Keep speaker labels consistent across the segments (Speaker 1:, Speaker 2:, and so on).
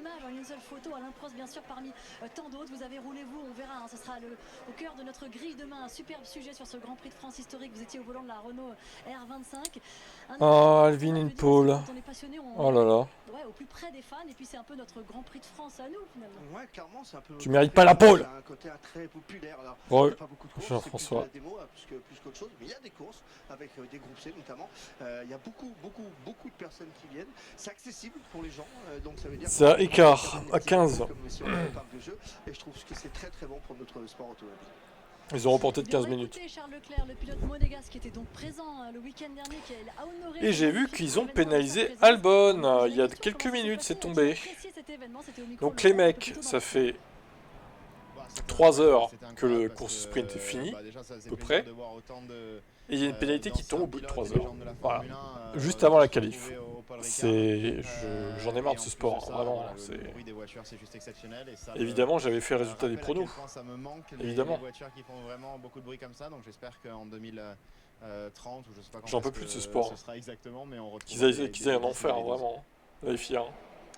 Speaker 1: images, en une seule photo, Alain Prost bien sûr parmi tant d'autres. Vous avez roulé vous, on verra, hein, ce sera au cœur de notre grille demain. Un superbe sujet sur ce Grand Prix de France historique. Vous étiez au volant de la Renault R25.
Speaker 2: Ah, Alvin in pole.
Speaker 1: Quand on est passionné,
Speaker 2: Oh là là.
Speaker 1: ouais, au plus près des fans, et puis c'est un peu notre Grand Prix de France à nous finalement.
Speaker 3: Ouais, clairement, c'est un peu.
Speaker 2: Tu mérites pas la pole.
Speaker 3: C'est un côté très populaire. Alors,
Speaker 2: Ouais.
Speaker 3: il n'y a pas beaucoup de courses, c'est plus de la démo, plus qu'autre chose. Mais il y a des courses avec des groupes C notamment. Il y a beaucoup de personnes qui viennent. C'est accessible pour les gens, donc ça veut dire.
Speaker 2: C'est à écart, à 15.
Speaker 3: Comme si on avait un parc de jeu, et je trouve que c'est très bon pour notre sport automobile.
Speaker 2: Ils ont reporté de 15 minutes.
Speaker 1: Charles Leclerc, le pilote monégasque qui était donc présent le week-end dernier, qui a honoré.
Speaker 2: Et j'ai vu qu'ils ont pénalisé Albon. Il y a quelques minutes, c'est tombé. Donc les mecs, ça fait 3 heures que le course sprint est fini, à peu près. Et il y a une pénalité qui tombe au bout de 3 heures. Voilà. Juste avant la qualif. J'en ai marre de ce sport, hein, vraiment. Évidemment, j'avais fait le résultat des pronos. Évidemment. J'en peux plus de ce sport. Qu'ils aillent en enfer, vraiment. La FIA.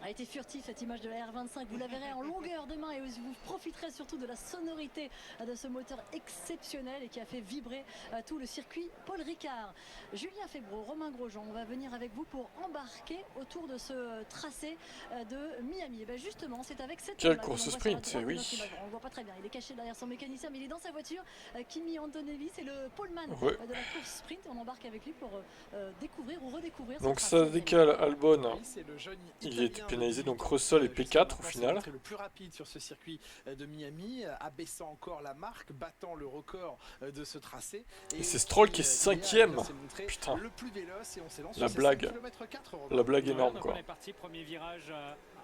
Speaker 1: A été furtif cette image de la R25, vous la verrez en longueur demain et vous profiterez surtout de la sonorité de ce moteur exceptionnel et qui a fait vibrer tout le circuit Paul Ricard. Julien Febvreau, Romain Grosjean, on va venir avec vous pour embarquer autour de ce tracé de Miami. Et bien justement, c'est avec cette
Speaker 2: quelle course sprint, oui.
Speaker 1: On le voit pas très bien, il est caché derrière son mécanicien, mais il est dans sa voiture. Kimi Antonelli, c'est le poleman de la course sprint. On embarque avec lui pour découvrir ou redécouvrir.
Speaker 2: Donc ça décale Albon. Il est pénalisé, donc Russell et P4 au final.
Speaker 4: Le plus rapide sur ce circuit de Miami, abaissant encore la marque, battant le record de ce tracé.
Speaker 2: Et c'est Stroll qui est 5ème. Putain. La blague. La blague énorme quoi.
Speaker 5: On est parti, premier virage,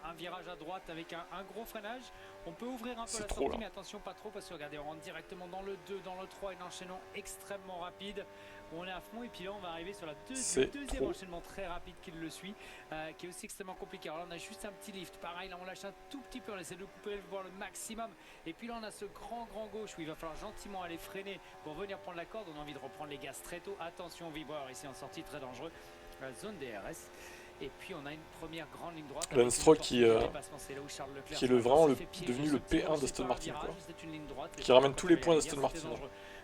Speaker 5: un virage à droite avec un gros freinage. On peut ouvrir un peu la sortie, mais attention pas trop parce que regardez, on rentre directement dans le 2, dans le 3, un enchaînement extrêmement rapide. On est à fond et puis là on va arriver sur la deuxième enchaînement très rapide qui le suit, qui est aussi extrêmement compliqué. Alors là on a juste un petit lift, pareil là on lâche un tout petit peu, on essaie de couper le voir le maximum. Et puis là on a ce grand gauche où il va falloir gentiment aller freiner pour venir prendre la corde. On a envie de reprendre les gaz très tôt. Attention vibreur ici en sortie, très dangereux. Zone DRS. Et puis on a une première grande ligne droite.
Speaker 2: Lance Stroll qui est vraiment devenu le P1 d'Aston Martin quoi. Qui ramène tous les points d'Aston Martin.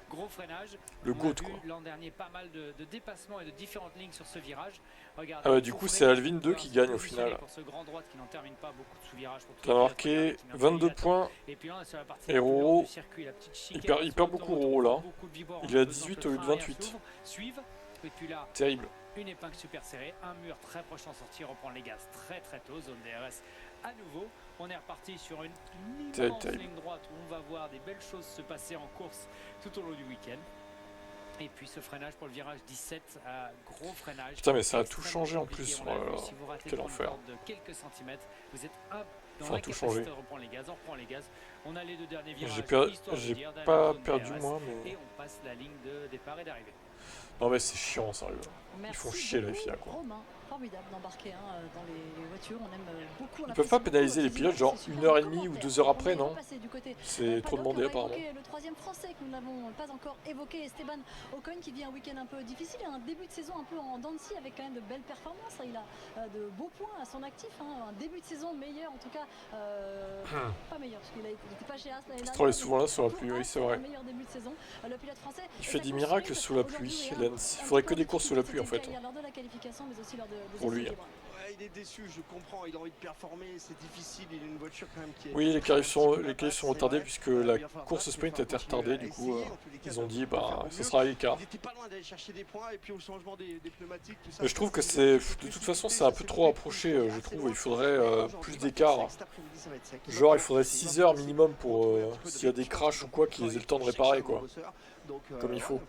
Speaker 5: Gros freinage.
Speaker 2: Le GOAT quoi.
Speaker 5: L'an dernier pas mal de dépassements et de différentes lignes sur ce virage. Regardez,
Speaker 2: ah bah du coup c'est Alvin 2 qui gagne au final. T'as marqué 22 points. Et Roro, il perd beaucoup Roro là. Il est à 18 au lieu de 28. Terrible.
Speaker 5: Une épingle super serrée, un mur très proche en sortie, reprend les gaz très tôt, zone DRS à nouveau. On est reparti sur une immense ligne droite où on va voir des belles choses se passer en course tout au long du week-end. Et puis ce freinage pour le virage 17, gros freinage.
Speaker 2: Putain mais ça a tout changé en plus. Oh là là.
Speaker 5: Si vous ratez
Speaker 2: quel enfer.
Speaker 5: De quelques centimètres, vous êtes dans
Speaker 2: la capacité
Speaker 5: de reprendre les gaz, on reprend les gaz. On a les deux derniers virages.
Speaker 2: J'ai pas perdu moi mais.
Speaker 5: Et on passe la ligne de départ et d'arrivée.
Speaker 2: Non mais c'est chiant sérieux. Ils font chier la FIA quoi.
Speaker 1: Formidable d'embarquer dans les voitures, on aime beaucoup.
Speaker 2: Ils peuvent pas pénaliser les pilotes genre 1h30 ou 2 heures après non? C'est trop demandé apparemment.
Speaker 1: Le troisième français que nous n'avons pas encore évoqué, Esteban Ocon, qui vit un week-end un peu difficile, un début de saison un peu en dents de scie avec quand même de belles performances. Il a de beaux points à son actif, un début de saison meilleur, en tout cas pas meilleur parce qu'il n'était pas chez As l'année dernière.
Speaker 2: Stroll est souvent là sous la pluie, oui c'est vrai.
Speaker 1: Le pilote français,
Speaker 2: il fait des miracles sous la pluie, Lance. Il faudrait que des courses sous la pluie en fait.
Speaker 1: Lors de la qualification, mais aussi lors de
Speaker 2: pour lui.
Speaker 3: Ouais, il est déçu, je comprends, il a envie de performer, c'est difficile, il a une voiture quand même qui est...
Speaker 2: Oui, les qualifs sont retardés puisque la course sprint a été retardée, du coup ils ont dit bah ce sera à l'écart.
Speaker 3: Il était pas loin d'aller chercher des points et puis au changement des pneumatiques, tout ça...
Speaker 2: Mais je trouve que c'est, de toute façon c'est un peu trop approché, je trouve, il faudrait plus d'écart. Genre il faudrait 6 heures minimum pour, s'il y a des crashs ou quoi, qu'ils aient le temps de réparer quoi. Comme il faut.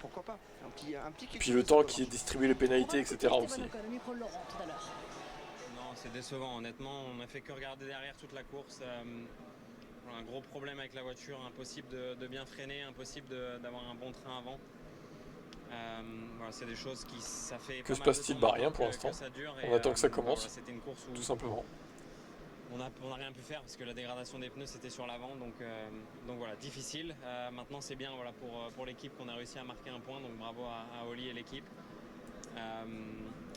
Speaker 2: Puis le temps qui est distribué les pénalités, etc. aussi.
Speaker 6: Non, c'est décevant, honnêtement. On n'a fait que regarder derrière toute la course. Un gros problème avec la voiture, impossible de bien freiner, impossible d'avoir un bon train avant. Voilà, c'est des choses qui ça fait.
Speaker 2: Que se passe-t-il? Bah rien pour l'instant. On attend que ça commence.
Speaker 6: C'était une course où
Speaker 2: tout simplement.
Speaker 6: On n'a rien pu faire parce que la dégradation des pneus c'était sur l'avant, donc voilà, difficile. Maintenant c'est bien voilà, pour l'équipe qu'on a réussi à marquer un point, donc bravo à Oli et l'équipe.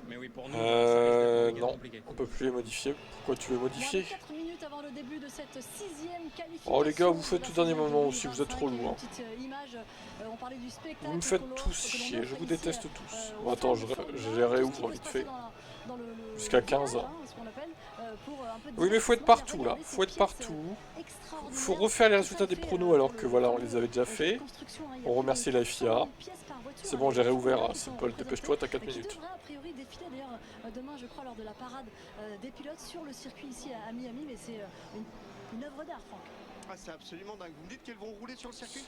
Speaker 6: Mais oui, pour nous,
Speaker 2: non, on peut plus les modifier. Pourquoi tu veux modifier?
Speaker 1: début de cette 6e qualification.
Speaker 2: Oh les gars, vous faites tout dernier moment aussi, vous êtes trop loin.
Speaker 1: On parlait du spectacle.
Speaker 2: Vous me faites tous chier, je vous déteste tous. Bon, attends, je les réouvre vite fait. Jusqu'à 15 ans. Oui, mais faut être partout là, faut être partout. Faut refaire les résultats des pronos alors que voilà, on les avait déjà fait. On remercie la FIA. C'est bon, j'ai réouvert, hein. C'est Paul, dépêche-toi, t'as 4 minutes.
Speaker 1: Devrait a priori défiler d'ailleurs demain, je crois, lors de la parade des pilotes sur le circuit ici à Miami, mais c'est une œuvre d'art, Franck.
Speaker 3: Ah, c'est absolument dingue. Vous me dites qu'elles vont rouler sur le circuit?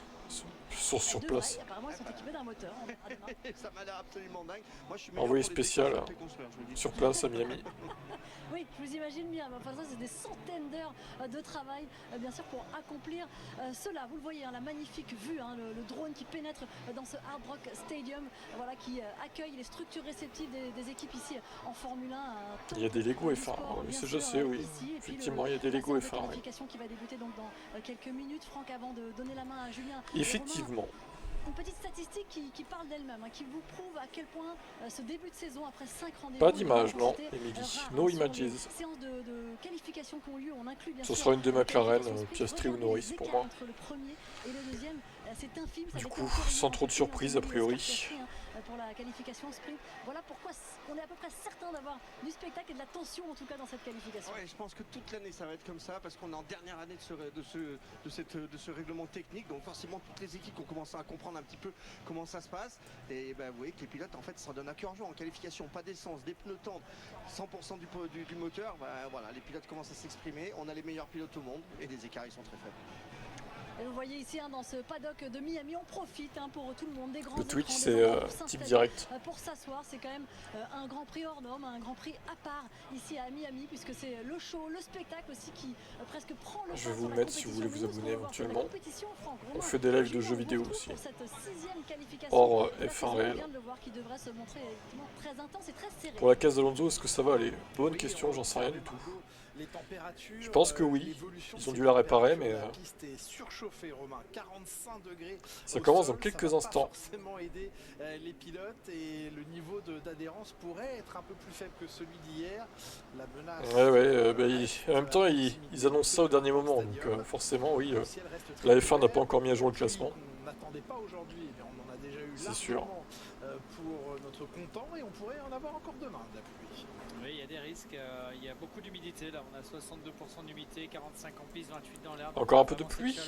Speaker 2: Ils sont sur place.
Speaker 1: Apparemment, elles sont équipées d'un moteur. On verra demain.
Speaker 3: Ça m'a l'air absolument dingue. Moi, je suis
Speaker 2: Envoyé spécial sur place à Miami.
Speaker 1: Oui, je vous imagine bien. Enfin, ça, c'est des centaines d'heures de travail, bien sûr, pour accomplir cela. Vous le voyez, hein, la magnifique vue, hein, le drone qui pénètre dans ce Hard Rock Stadium, voilà, qui accueille les structures réceptives des équipes ici en Formule 1.
Speaker 2: Il y a des Lego F1, oui, je sais, oui. Effectivement, il y a des Lego F1.
Speaker 1: La qualification qui va débuter donc dans quelques minutes, Franck, avant de donner la main à Julien.
Speaker 2: Effectivement.
Speaker 1: Une petite statistique qui parle d'elle-même, hein, qui vous prouve à quel point ce début de saison, après 5 rendez-vous...
Speaker 2: Pas d'image, non, Émilie. No images.
Speaker 1: Séances de qualification qui ont lieu, on inclut bien
Speaker 2: Ce
Speaker 1: sûr...
Speaker 2: sera une des McLaren, Piastri ou Norris pour moi.
Speaker 1: Entre le premier et le deuxième, c'est infime.
Speaker 2: Du coup, sans trop de surprise a priori.
Speaker 1: Pour la qualification sprint. Voilà pourquoi on est à peu près certain d'avoir du spectacle et de la tension en tout cas dans cette qualification.
Speaker 3: Ouais, je pense que toute l'année ça va être comme ça parce qu'on est en dernière année de ce règlement technique, donc forcément toutes les équipes ont commencé à comprendre un petit peu comment ça se passe et vous voyez que les pilotes en fait s'en donnent à cœur joie en qualification, pas d'essence, des pneus tendres, 100% du moteur, voilà, les pilotes commencent à s'exprimer, on a les meilleurs pilotes au monde et les écarts ils sont très faibles.
Speaker 1: Et vous voyez ici dans ce paddock de Miami, on profite pour tout le monde, des grands
Speaker 2: Le Twitch,
Speaker 1: écrans,
Speaker 2: c'est type direct.
Speaker 1: Pour s'asseoir, c'est quand même un grand prix hors norme, un grand prix à part ici à Miami, puisque c'est le show, le spectacle aussi qui presque prend le...
Speaker 2: Je vais vous le mettre si vous voulez vous abonner éventuellement. On fait des lives de jeux vidéo aussi. Hors F1 réel. Pour la case d'Alonso, est-ce que ça va aller? Bonne question, j'en sais rien du tout. Je pense que oui, ils ont dû la réparer, mais ça commence dans quelques instants.
Speaker 4: Les pilotes et le niveau d'adhérence pourrait être un peu plus faible que celui d'hier. La menace.
Speaker 2: En même temps, ils annoncent ça au dernier moment, donc forcément, oui. La F1 n'a pas encore mis à jour le classement.
Speaker 4: On n'attendait pas aujourd'hui, mais on en a déjà eu
Speaker 2: c'est sûr.
Speaker 4: Pour notre comptant et on pourrait en avoir encore demain de la pluie.
Speaker 5: Oui, il y a des risques, il y a beaucoup d'humidité là, on a 62% d'humidité, 45 en piste, 28 dans l'air.
Speaker 2: Encore un peu de pluie?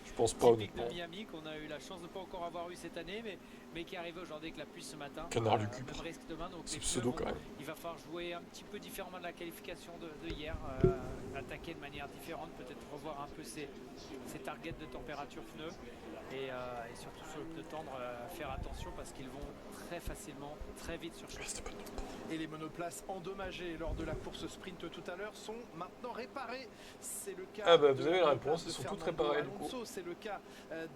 Speaker 2: Je pense pas honnêtement.
Speaker 5: De Miami qu'on a eu la chance de ne pas encore avoir eu cette année, mais qui arrive aujourd'hui avec la pluie ce matin.
Speaker 2: Canard lugubre.
Speaker 5: Même risque demain, donc
Speaker 2: c'est pseudo quand même.
Speaker 5: Il va falloir jouer un petit peu différemment de la qualification de hier, attaquer de manière différente, peut-être revoir un peu ses targets de température pneus et surtout sur le pneu tendre, faire attention parce qu'ils vont très facilement, très vite surchauffer.
Speaker 4: Et les monoplaces endommagées lors de la course sprint tout à l'heure sont maintenant réparées. C'est le cas.
Speaker 2: Vous avez la réponse, elles sont toutes réparées du coup.
Speaker 4: C'est le cas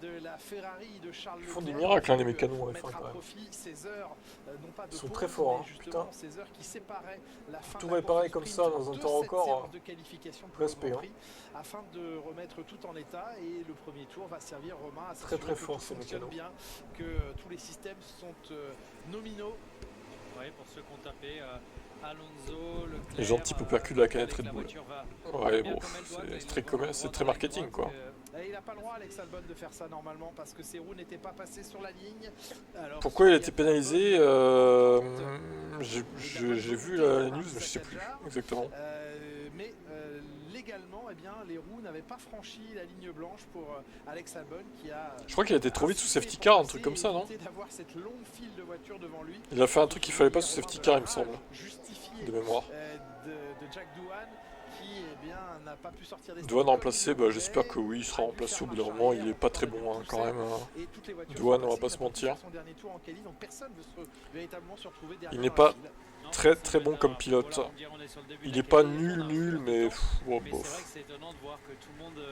Speaker 4: de la Ferrari de Charles Leclerc.
Speaker 2: Ils font des miracles, hein, les mécanos en F1 quand même. Ils sont très forts, hein, putain. Tout réparer comme ça dans un temps record, respect. Hein.
Speaker 4: Afin de remettre tout en état et le premier tour va servir Romain à
Speaker 2: s'assurer que tout
Speaker 4: fonctionne bien, que tous les systèmes sont nominaux.
Speaker 5: Ouais, pour ceux qui ont tapé Alonso, Leclerc,
Speaker 2: les gentils peu perculent la canette Red Bull. Ouais, bon, c'est très marketing quoi.
Speaker 4: Il n'a pas le droit, Alex Albon, de faire ça normalement parce que ses roues n'étaient pas passées sur la ligne. Alors,
Speaker 2: pourquoi il a été pénalisé? J'ai vu la news, mais je sais plus exactement.
Speaker 4: Mais légalement, eh bien, les roues n'avaient pas franchi la ligne blanche pour Alex Albon qui a...
Speaker 2: Je crois qu'il a été trop vite sous safety car, un truc comme ça, non?
Speaker 4: Cette longue file de voitures devant lui.
Speaker 2: Il a fait un truc qu'il fallait pas sous safety car, il me semble. De mémoire.
Speaker 4: De Jack Doohan qui eh bien, n'a pas pu sortir des...
Speaker 2: Doohan remplacé, j'espère que oui, il sera remplacé au bout d'un moment, il est pas très bon hein, quand même. Doohan, on va pas se mentir. Il n'est pas très bon comme pilote. Il n'est pas nul, mais bof.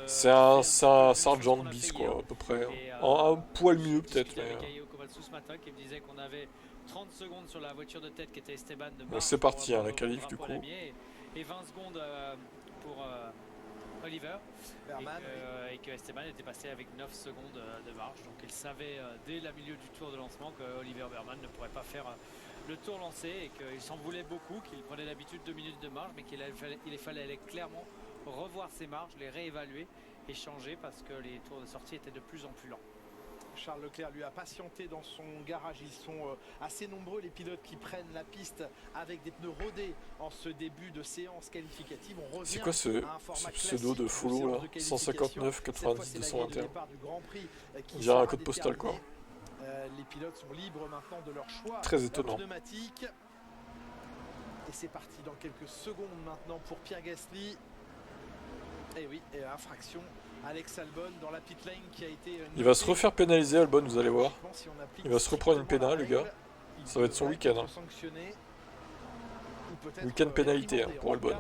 Speaker 2: C'est un Sargent bis quoi, à peu près. Un poil mieux peut-être.
Speaker 5: Qui me disait qu'on avait 30 secondes sur la voiture de tête qui était Esteban de
Speaker 2: bon, c'est parti, hein, la qualif du coup.
Speaker 5: Et 20 secondes pour Oliver. Et que Esteban était passé avec 9 secondes de marge. Donc il savait dès le milieu du tour de lancement que Oliver Berman ne pourrait pas faire le tour lancé et qu'il s'en voulait beaucoup, qu'il prenait d'habitude 2 minutes de marge, mais il fallait aller clairement revoir ses marges, les réévaluer et changer parce que les tours de sortie étaient de plus en plus lents.
Speaker 4: Charles Leclerc lui a patienté dans son garage. Ils sont assez nombreux les pilotes qui prennent la piste avec des pneus rodés en ce début de séance qualificative.
Speaker 2: C'est quoi ce pseudo de follow là? 159 90 221. On dirait un code postal quoi.
Speaker 4: Les pilotes sont libres maintenant de leur choix.
Speaker 2: Très étonnant.
Speaker 4: Pneumatique. Et c'est parti dans quelques secondes maintenant pour Pierre Gasly. Et oui, et infraction. Alex Albon dans la pit lane qui a été...
Speaker 2: Il va se refaire pénaliser Albon, vous allez voir. Il va se reprendre une pénale, le gars. Ça va être son week-end. Week-end pénalité pour Albon.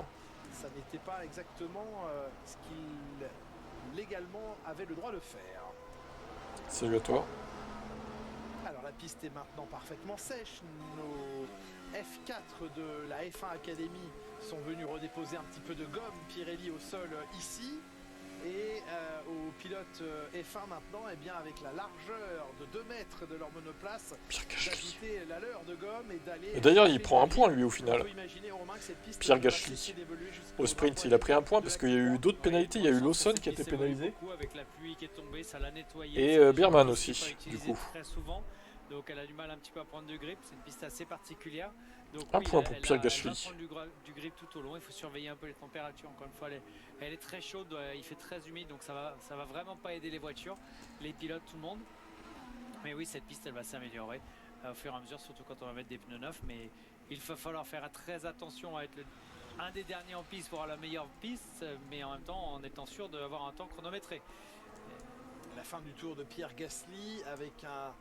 Speaker 4: Ça n'était pas exactement ce qu'il légalement avait le droit de faire.
Speaker 2: Salut à toi.
Speaker 4: Alors la piste est maintenant parfaitement sèche. Nos F4 de la F1 Academy sont venus redéposer un petit peu de gomme Pirelli au sol ici. Et aux pilotes F1 maintenant, eh bien, avec la largeur de 2 mètres de leur monoplace, d'ajouter la leur de gomme et d'aller...
Speaker 2: Et d'ailleurs, il prend un point lui au final. Pierre Gasly. Au sprint, il a pris un point parce qu'il y a eu d'autres pénalités. Il y a eu Lawson qui a été pénalisé. Et Bierman aussi, du coup.
Speaker 5: Donc elle a du mal un petit peu à prendre de grip, c'est une piste assez particulière. Donc,
Speaker 2: un point pour Pierre Gasly.
Speaker 5: Du grip tout au long, il faut surveiller un peu les températures. Encore une fois, elle est très chaude, il fait très humide, donc ça va vraiment pas aider les voitures, les pilotes, tout le monde. Mais oui, cette piste, elle va s'améliorer au fur et à mesure, surtout quand on va mettre des pneus neufs. Mais il va falloir faire très attention à être un des derniers en piste pour avoir la meilleure piste, mais en même temps en étant sûr d'avoir un temps chronométré.
Speaker 4: La fin du tour de Pierre Gasly avec un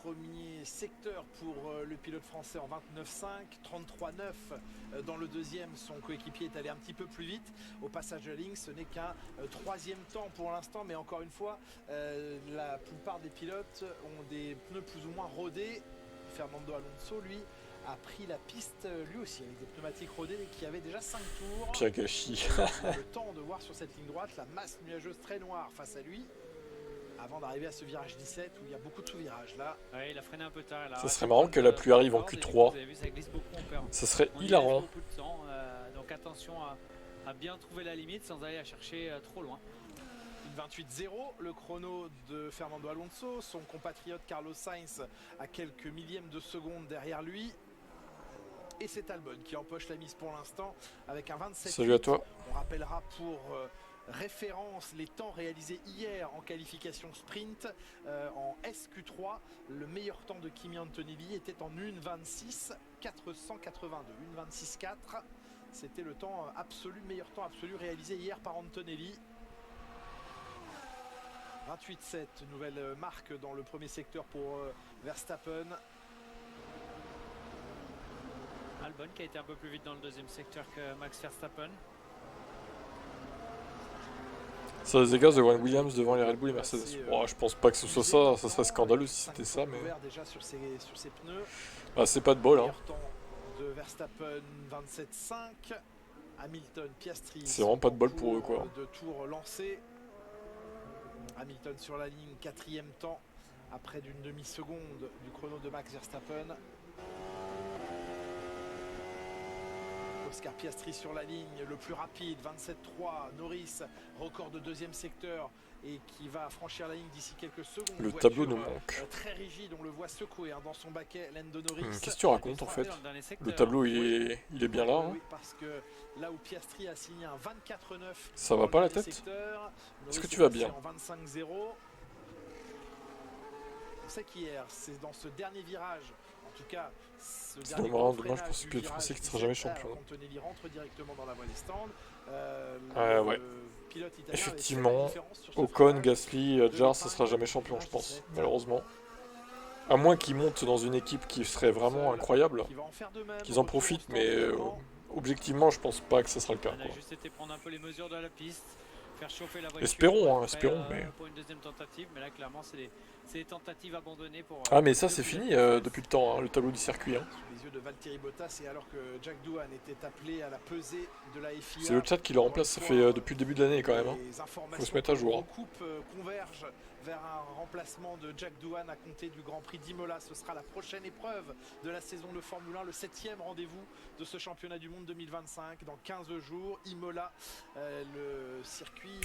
Speaker 4: premier secteur pour le pilote français en 29,5, 33,9 dans le deuxième. Son coéquipier est allé un petit peu plus vite au passage de la ligne. Ce n'est qu'un troisième temps pour l'instant, mais encore une fois, la plupart des pilotes ont des pneus plus ou moins rodés. Fernando Alonso, lui, a pris la piste lui aussi avec des pneumatiques rodées qui avaient déjà 5 tours.
Speaker 2: Pierre Gasly.
Speaker 4: Le temps de voir sur cette ligne droite la masse nuageuse très noire face à lui. Avant d'arriver à ce virage 17 où il y a beaucoup de sous-virages là.
Speaker 5: Ouais, il a freiné un peu tard.
Speaker 2: Ça serait marrant que la pluie arrive en Q3. Ça serait hilarant.
Speaker 5: Donc attention à bien trouver la limite sans aller la chercher trop loin.
Speaker 4: 28-0, le chrono de Fernando Alonso, son compatriote Carlos Sainz à quelques millièmes de seconde derrière lui. Et c'est Albon qui empoche la mise pour l'instant avec un 27.
Speaker 2: Salut à toi.
Speaker 4: On rappellera pour référence les temps réalisés hier en qualification sprint en SQ3. Le meilleur temps de Kimi Antonelli était en 1:26 482. 1:26 4. C'était le temps absolu, meilleur temps absolu réalisé hier par Antonelli. 28-7, nouvelle marque dans le premier secteur pour Verstappen.
Speaker 5: Albon qui a été un peu plus vite dans le deuxième secteur que Max Verstappen.
Speaker 2: Ça les dégâts de Warren Williams devant les Red Bull et Mercedes. Oh, je pense pas que ce soit ça, ça serait scandaleux si c'était ça, mais...
Speaker 4: Déjà sur ses pneus.
Speaker 2: Ah, c'est pas de bol, hein.
Speaker 4: De Verstappen 27-5. Hamilton, Piastri.
Speaker 2: C'est vraiment pas de bol pour eux, quoi.
Speaker 4: De tour lancé. Hamilton sur la ligne, 4e temps, à près d'une demi-seconde du chrono de Max Verstappen. Oscar Piastri sur la ligne, le plus rapide, 27-3. Norris, record de deuxième secteur et qui va franchir la ligne d'ici quelques secondes.
Speaker 2: Le tableau nous manque.
Speaker 4: Très rigide, on le voit secouer dans son baquet, Lando Norris.
Speaker 2: Qu'est-ce que tu racontes en fait? Le tableau il est bien là. Hein.
Speaker 4: Oui, parce que là où Piastri a signé un 24-9.
Speaker 2: Ça va pas la tête? Est-ce que tu vas bien?
Speaker 4: En 25-0. On sait qu'hier, c'est dans ce dernier virage. En tout cas,
Speaker 2: c'est dommage pour ce pilote français qui ne sera jamais champion.
Speaker 4: Antonelli rentre directement dans la voie des stands.
Speaker 2: Ouais. Effectivement, Ocon, Gasly, Jar, ça sera jamais champion, je pense, malheureusement. À moins qu'ils montent dans une équipe qui serait vraiment incroyable, qu'ils en profitent, mais objectivement, je pense pas que ça sera le cas.
Speaker 5: On a juste été prendre un peu les mesures de la piste, faire chauffer la voiture.
Speaker 2: Espérons, hein, espérons.
Speaker 5: Pour une deuxième tentative, mais là, clairement, c'est ces tentatives abandonnées pour...
Speaker 2: Ah mais ça c'est fini depuis le temps, hein, le tableau du circuit. Hein.
Speaker 4: Sous les yeux de Valtteri Bottas, et alors que Jack Doohan était appelé à la pesée de la FIA.
Speaker 2: C'est le chat qui le remplace, ça fait depuis le début de l'année quand même. Hein. Faut se mettre à jour.
Speaker 4: Les coupes convergent vers un remplacement de Jack Doohan à compter du Grand Prix d'Imola. Ce sera la prochaine épreuve de la saison de Formule 1, le 7e rendez-vous de ce championnat du monde 2025 dans 15 jours. Imola, le circuit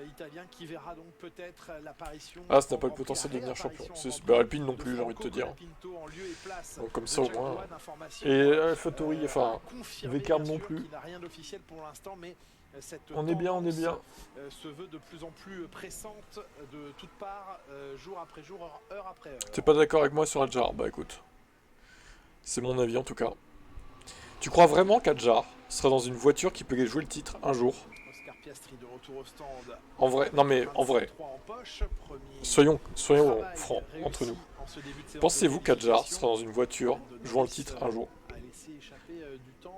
Speaker 4: italien qui verra donc peut-être l'apparition.
Speaker 2: Ah, ça n'a pas le potentiel de devenir champion. Bah, Alpine non plus, j'ai envie de te dire. Donc comme ça au moins. Et AlphaTauri, enfin, Vecard non plus. On est bien, on est bien.
Speaker 4: Se veut de plus en plus pressante de toutes parts, jour après jour, heure après heure.
Speaker 2: T'es pas d'accord avec moi sur Adjar? Bah écoute, c'est mon avis en tout cas. Tu crois vraiment qu'Adjar sera dans une voiture qui peut jouer le titre un jour?
Speaker 4: Oscar Piastri de retour au stand.
Speaker 2: En vrai, non mais en vrai. Soyons francs entre nous. Pensez-vous qu'Adjar sera dans une voiture jouant le titre un jour?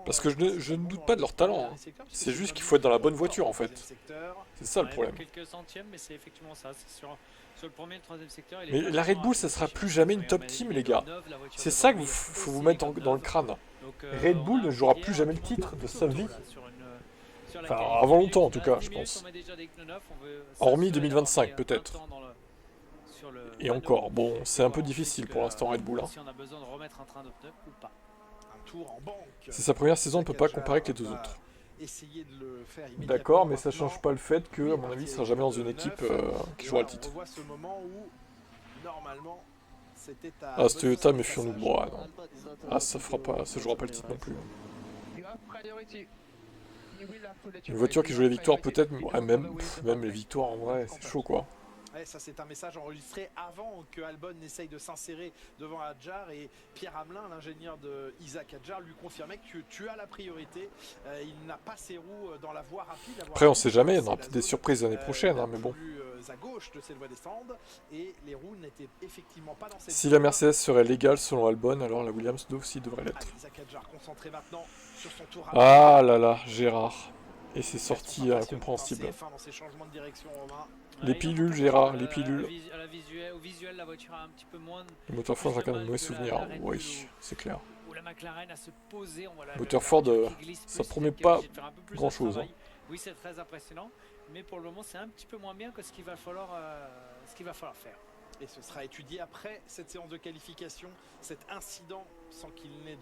Speaker 2: Parce que je ne doute pas de leur talent. Hein. C'est juste qu'il faut être dans la bonne voiture en fait. C'est ça le problème.
Speaker 5: Quelques centièmes, mais c'est effectivement ça. Sur le premier et le troisième secteur.
Speaker 2: Mais la Red Bull, ça sera plus jamais une top team, les gars. C'est ça qu'il faut vous mettre dans le crâne. Red Bull ne jouera plus jamais le titre de sa vie. Enfin, avant longtemps en tout cas, je pense. Hormis 2025 peut-être. Et encore, bon, c'est un peu difficile pour l'instant Red Bull. Hein. C'est sa première saison, on ne peut pas comparer avec les deux autres. D'accord, mais ça change pas le fait que, à mon avis, il sera jamais dans une équipe qui jouera le titre. Ah, ce Toyota, méfions-nous. Bon, ah, non. Ah, ça jouera pas le titre non plus. Une voiture qui joue les victoires peut-être, ouais, même les victoires en vrai, c'est chaud quoi.
Speaker 4: Ouais, ça c'est un message enregistré avant que Albon n'essaye de s'insérer devant Adjar, et Pierre Hamelin, l'ingénieur de Isaac Adjar, lui confirmait que tu as la priorité. Il n'a pas ses roues dans la voie rapide.
Speaker 2: Après on sait jamais, on aura peut-être des surprises l'année prochaine, hein, mais bon.
Speaker 4: À gauche de cette voie des stands, et les roues n'étaient effectivement pas dans cette
Speaker 2: si la Mercedes serait légale selon Albon, alors la Williams aussi devrait l'être.
Speaker 4: Isaac Adjar concentré maintenant sur son tour rapide.
Speaker 2: Ah là là, Gérard. Et c'est sorti incompréhensible. Les pilules, Gérard, les pilules.
Speaker 5: Au visuel, la voiture a un petit peu moins de...
Speaker 2: Le moteur Ford a quand même de mauvais souvenirs. Oui, c'est clair.
Speaker 5: Où la McLaren a se posé, on voit
Speaker 2: le moteur Ford, ça promet pas grand chose. Hein.
Speaker 5: Oui, c'est très impressionnant, mais pour le moment, c'est un petit peu moins bien que ce qu'il va falloir faire.
Speaker 4: Et ce sera étudié après cette séance de qualification, cet incident, sans qu'il n'ait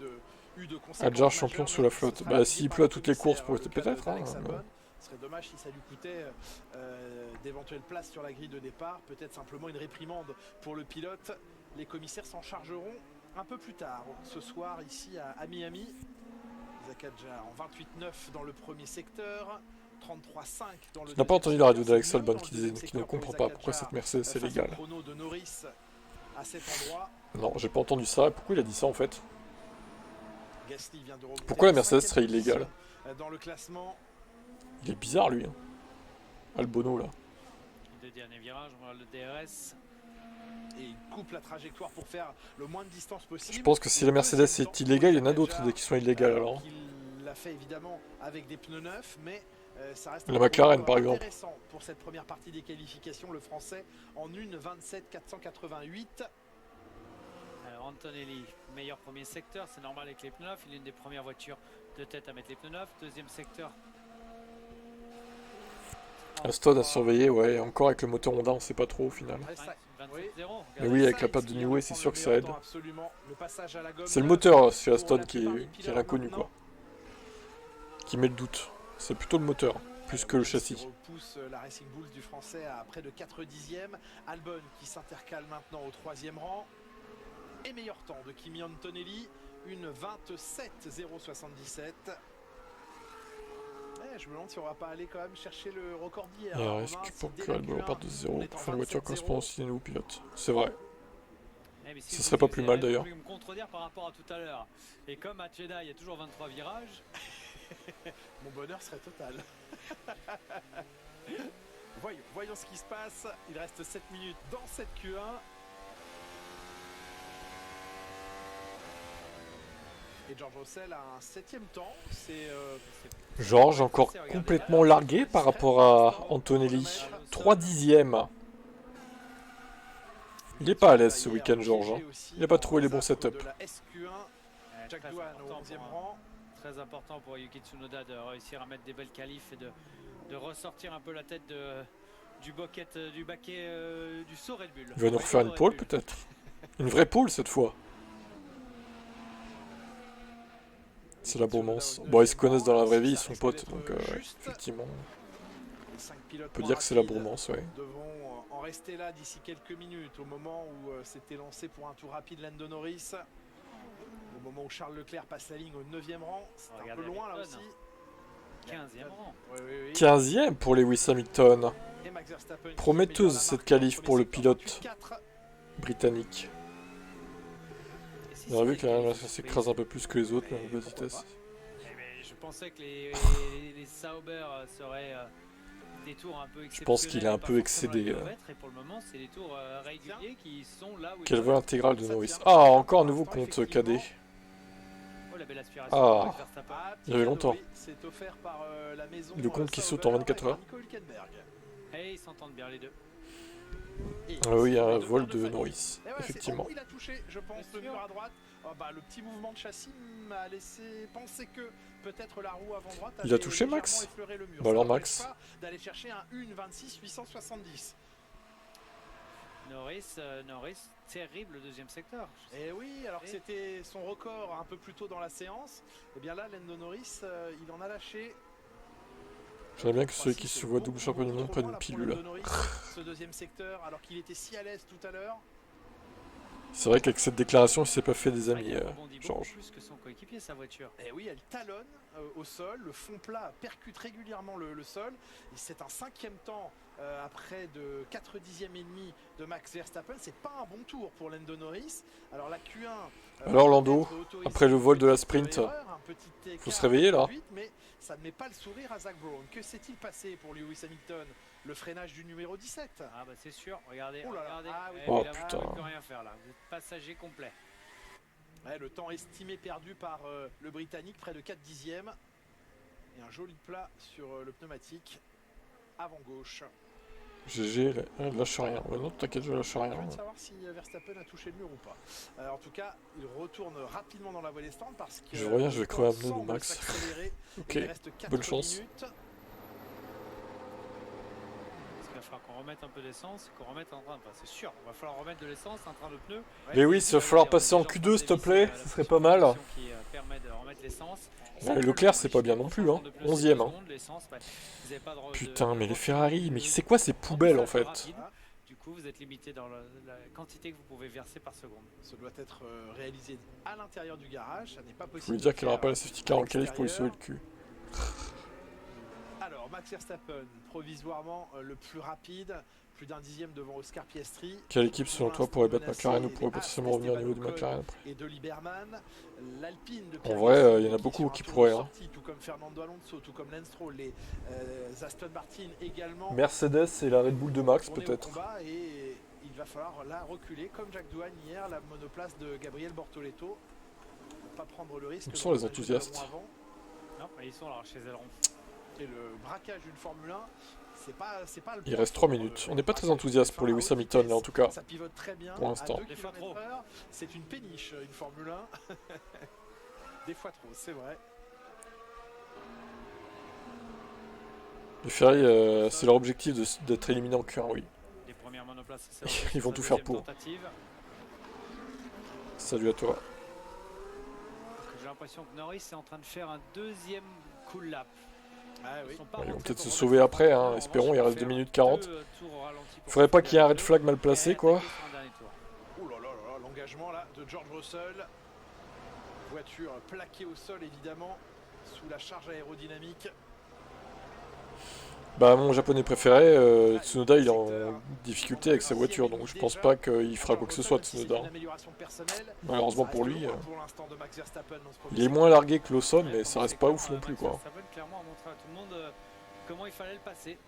Speaker 4: eu de conséquences.
Speaker 2: Adjar champion sous la flotte. Bah s'il pleut à toutes les courses, peut-être. Hein,
Speaker 4: ce serait dommage si ça lui coûtait d'éventuelles places sur la grille de départ, peut-être simplement une réprimande pour le pilote. Les commissaires s'en chargeront un peu plus tard, ce soir ici à Miami. Isaac Adjar en 28-9 dans le premier secteur. 33-5 dans le.
Speaker 2: Tu n'as pas entendu la radio d'Alex Albon qui ne comprend pas pourquoi cette Mercedes est légale. Non, j'ai pas entendu ça. Pourquoi il a dit ça en fait? Pourquoi la Mercedes serait illégale?
Speaker 4: Dans le classement.
Speaker 2: Il est bizarre lui. Hein. Albono là.
Speaker 5: Le dernier virage, on voit le DRS.
Speaker 4: Et il coupe la trajectoire pour faire le moins de distance possible.
Speaker 2: Je pense que si la Mercedes est illégale, il y en a d'autres qui sont illégales alors.
Speaker 4: Il l'a fait évidemment avec des pneus neufs, mais ça reste
Speaker 2: la McLaren par exemple.
Speaker 4: Intéressant pour cette première partie des qualifications, le français en 1:27.488.
Speaker 5: Alors Antonelli, meilleur premier secteur, c'est normal avec les pneus neufs, il est une des premières voitures de tête à mettre les pneus neufs. Deuxième secteur.
Speaker 2: Aston a surveillé, ouais, encore avec le moteur Honda, on sait pas trop au final. Mais oui, avec la patte de Newey, c'est sûr que ça aide. C'est le moteur chez Aston qui est l'inconnu quoi. Qui met le doute. C'est plutôt le moteur, plus que le châssis.
Speaker 4: Repousse la Racing Bulls du français à près de 4 dixièmes. Albon qui s'intercale maintenant au 3e rang. Et meilleur temps de Kimi Antonelli, une 27.077. Je me demande si on va pas aller quand même chercher le record d'hier.
Speaker 2: Il y a un risque pour que Albon reparte de 0 pour faire une voiture correspondant aussi au pilote. C'est vrai. Ce serait pas plus mal d'ailleurs.
Speaker 5: Je vais me contredire par rapport à tout à l'heure. Et comme à Jeddah, il y a toujours 23 virages.
Speaker 4: Mon bonheur serait total. Voyons ce qui se passe. Il reste 7 minutes dans cette Q1. Et George Russell a un 7e temps.
Speaker 2: George encore complètement largué par rapport à Antonelli. 3 dixièmes. Il est pas à l'aise ce week-end, Georges. Hein. Il n'a pas trouvé les bons setups.
Speaker 4: Jack Doohan au 11e rang.
Speaker 5: Très important pour Yuki Tsunoda de réussir à mettre des belles qualifs et de ressortir un peu la tête du baquet du saut Red Bull.
Speaker 2: Il va nous refaire une pole peut-être. Une vraie pole cette fois. C'est la bromance. Bon, ils se connaissent dans la vraie vie, ils sont potes, donc effectivement. On peut dire que c'est la bromance, ouais.
Speaker 4: Devront en rester là d'ici quelques minutes, au moment où c'était lancé pour un tour rapide Lando Norris. Au moment où Charles Leclerc passe la ligne au 9e rang, c'est un peu loin là aussi.
Speaker 5: 15e rang.
Speaker 4: Oui.
Speaker 2: 15e pour Lewis Hamilton. Prometteuse cette qualif pour le pilote britannique. On a vu que ça s'écrase un peu plus que les autres, la basse vitesse.
Speaker 5: Je pensais que les Sauber seraient des tours un peu exceptionnels.
Speaker 2: Je pense qu'il est un peu excédé.
Speaker 5: Et pour le moment, c'est des tours réguliers qui sont là où
Speaker 2: quel vol intégral de Norris. Ah, encore un nouveau compte cadet. Ah, il y avait longtemps. Le compte qui saute en 24 heures.
Speaker 5: Et ils s'entendent bien les deux.
Speaker 2: Ah oui, un vol de Norris, effectivement.
Speaker 4: Il a touché, je pense, le mur à droite. Le petit mouvement de châssis m'a laissé penser que peut-être la roue avant droite.
Speaker 2: Il a touché Max. Bah alors Max.
Speaker 4: D'aller chercher un 1.26.870.
Speaker 5: Norris, terrible deuxième secteur.
Speaker 4: Et oui, alors que c'était son record un peu plus tôt dans la séance. Et bien là, Lando Norris, il en a lâché.
Speaker 2: J'aimerais bien que celui qui se voit double champion du monde prenne une pilule.
Speaker 4: Ce deuxième secteur, alors qu'il était si à l'aise tout à l'heure.
Speaker 2: C'est vrai qu'avec cette déclaration, il s'est pas fait des amis, Georges.
Speaker 5: Plus que son coéquipier, sa voiture.
Speaker 4: Et oui, elle talonne au sol, le fond plat percute régulièrement le sol. C'est un 5e temps après de 4 dixièmes et demi de Max Verstappen. C'est pas un bon tour pour Lando Norris. Alors la Q1.
Speaker 2: Alors Lando, après le vol de la sprint, faut se réveiller là.
Speaker 4: Mais ça ne met pas le sourire à Zak Brown. Que s'est-il passé pour Lewis Hamilton? Le freinage du numéro 17.
Speaker 5: Ah bah c'est sûr, regardez.
Speaker 4: Oh là là.
Speaker 5: Regardez.
Speaker 4: Ah oui.
Speaker 2: Oh
Speaker 5: là,
Speaker 2: putain.
Speaker 5: vous ne pouvez rien faire là, vous êtes passager complet.
Speaker 4: Ouais, le temps estimé perdu par le Britannique, près de 4 dixièmes. Et un joli plat sur le pneumatique avant gauche.
Speaker 2: GG, lâche rien. Ouais, non, t'inquiète, je lâche rien.
Speaker 4: Je veux savoir si Verstappen a touché le mur ou pas. En tout cas, il retourne rapidement dans la voie des stands parce que.
Speaker 2: Je reviens, je vais crever un pneu de Max. Ok, bonne chance.
Speaker 4: Minutes.
Speaker 5: Il va falloir qu'on remette un peu d'essence, qu'on remette en train. Enfin, c'est sûr, il va falloir remettre de l'essence, un train de pneus.
Speaker 2: Mais oui, il va falloir passer en Q2, s'il te plaît, ce serait pas mal.
Speaker 5: Qui permet de remettre l'essence.
Speaker 2: Leclerc, c'est pas bien non plus, hein. 11ème. Hein. Putain, mais les Ferrari, mais c'est quoi ces poubelles en fait?
Speaker 5: Du coup, vous êtes limité dans la quantité que vous pouvez verser par seconde.
Speaker 4: Ce doit être réalisé à l'intérieur du garage, ça n'est pas possible.
Speaker 2: Vous voulez dire qu'il n'aura pas la safety car en qualif pour lui sauver le cul?
Speaker 4: Alors, Max Verstappen, provisoirement le plus rapide, plus d'un dixième devant Oscar Piastri.
Speaker 2: Quelle équipe selon toi pourrait battre McLaren ou pourrait potentiellement revenir au niveau de McLaren après?
Speaker 4: Et de Lieberman, l'Alpine de
Speaker 2: En vrai, il y en a beaucoup qui pourraient. Hein.
Speaker 4: Tout comme Fernando Alonso, tout comme Lance Stroll, les Aston Martin également.
Speaker 2: Mercedes et la Red Bull de Max peut-être.
Speaker 4: Et il va falloir là reculer, comme Jack Doohan hier, la monoplace de Gabriel Bortoleto. Pas prendre le risque.
Speaker 2: Où sont les enthousiastes?
Speaker 5: Non, ils sont là chez Aileron.
Speaker 4: Et le braquage d'une Formule 1, c'est pas le.
Speaker 2: Il reste 3 minutes. On n'est pas très enthousiaste pour Lewis Hamilton là en tout cas.
Speaker 4: Ça pivote très bien.
Speaker 2: Pour l'instant.
Speaker 4: C'est une péniche, une Formule 1. Des fois trop, c'est vrai.
Speaker 2: Les Ferrari, c'est leur objectif d'être éliminés en Q1, oui.
Speaker 5: Les premières monoplaces,
Speaker 2: ils vont tout faire pour. Salut à toi.
Speaker 5: J'ai l'impression que Norris est en train de faire un deuxième cool lap.
Speaker 4: Ah oui.
Speaker 2: Ils vont peut-être se sauver après, hein. Espérons, il reste 2 minutes 40. Faudrait pas qu'il y ait un red flag mal placé, quoi.
Speaker 4: Oh là là là, l'engagement là de George Russell. Voiture plaquée au sol évidemment, sous la charge aérodynamique.
Speaker 2: Bah mon japonais préféré, Tsunoda il est en difficulté avec sa voiture, donc je pense pas qu'il fera quoi que ce soit Tsunoda. Malheureusement pour lui, il est moins largué que Lawson, mais ça reste pas ouf non plus quoi.
Speaker 5: Ça va clairement montrer à tout le monde comment il fallait le passer.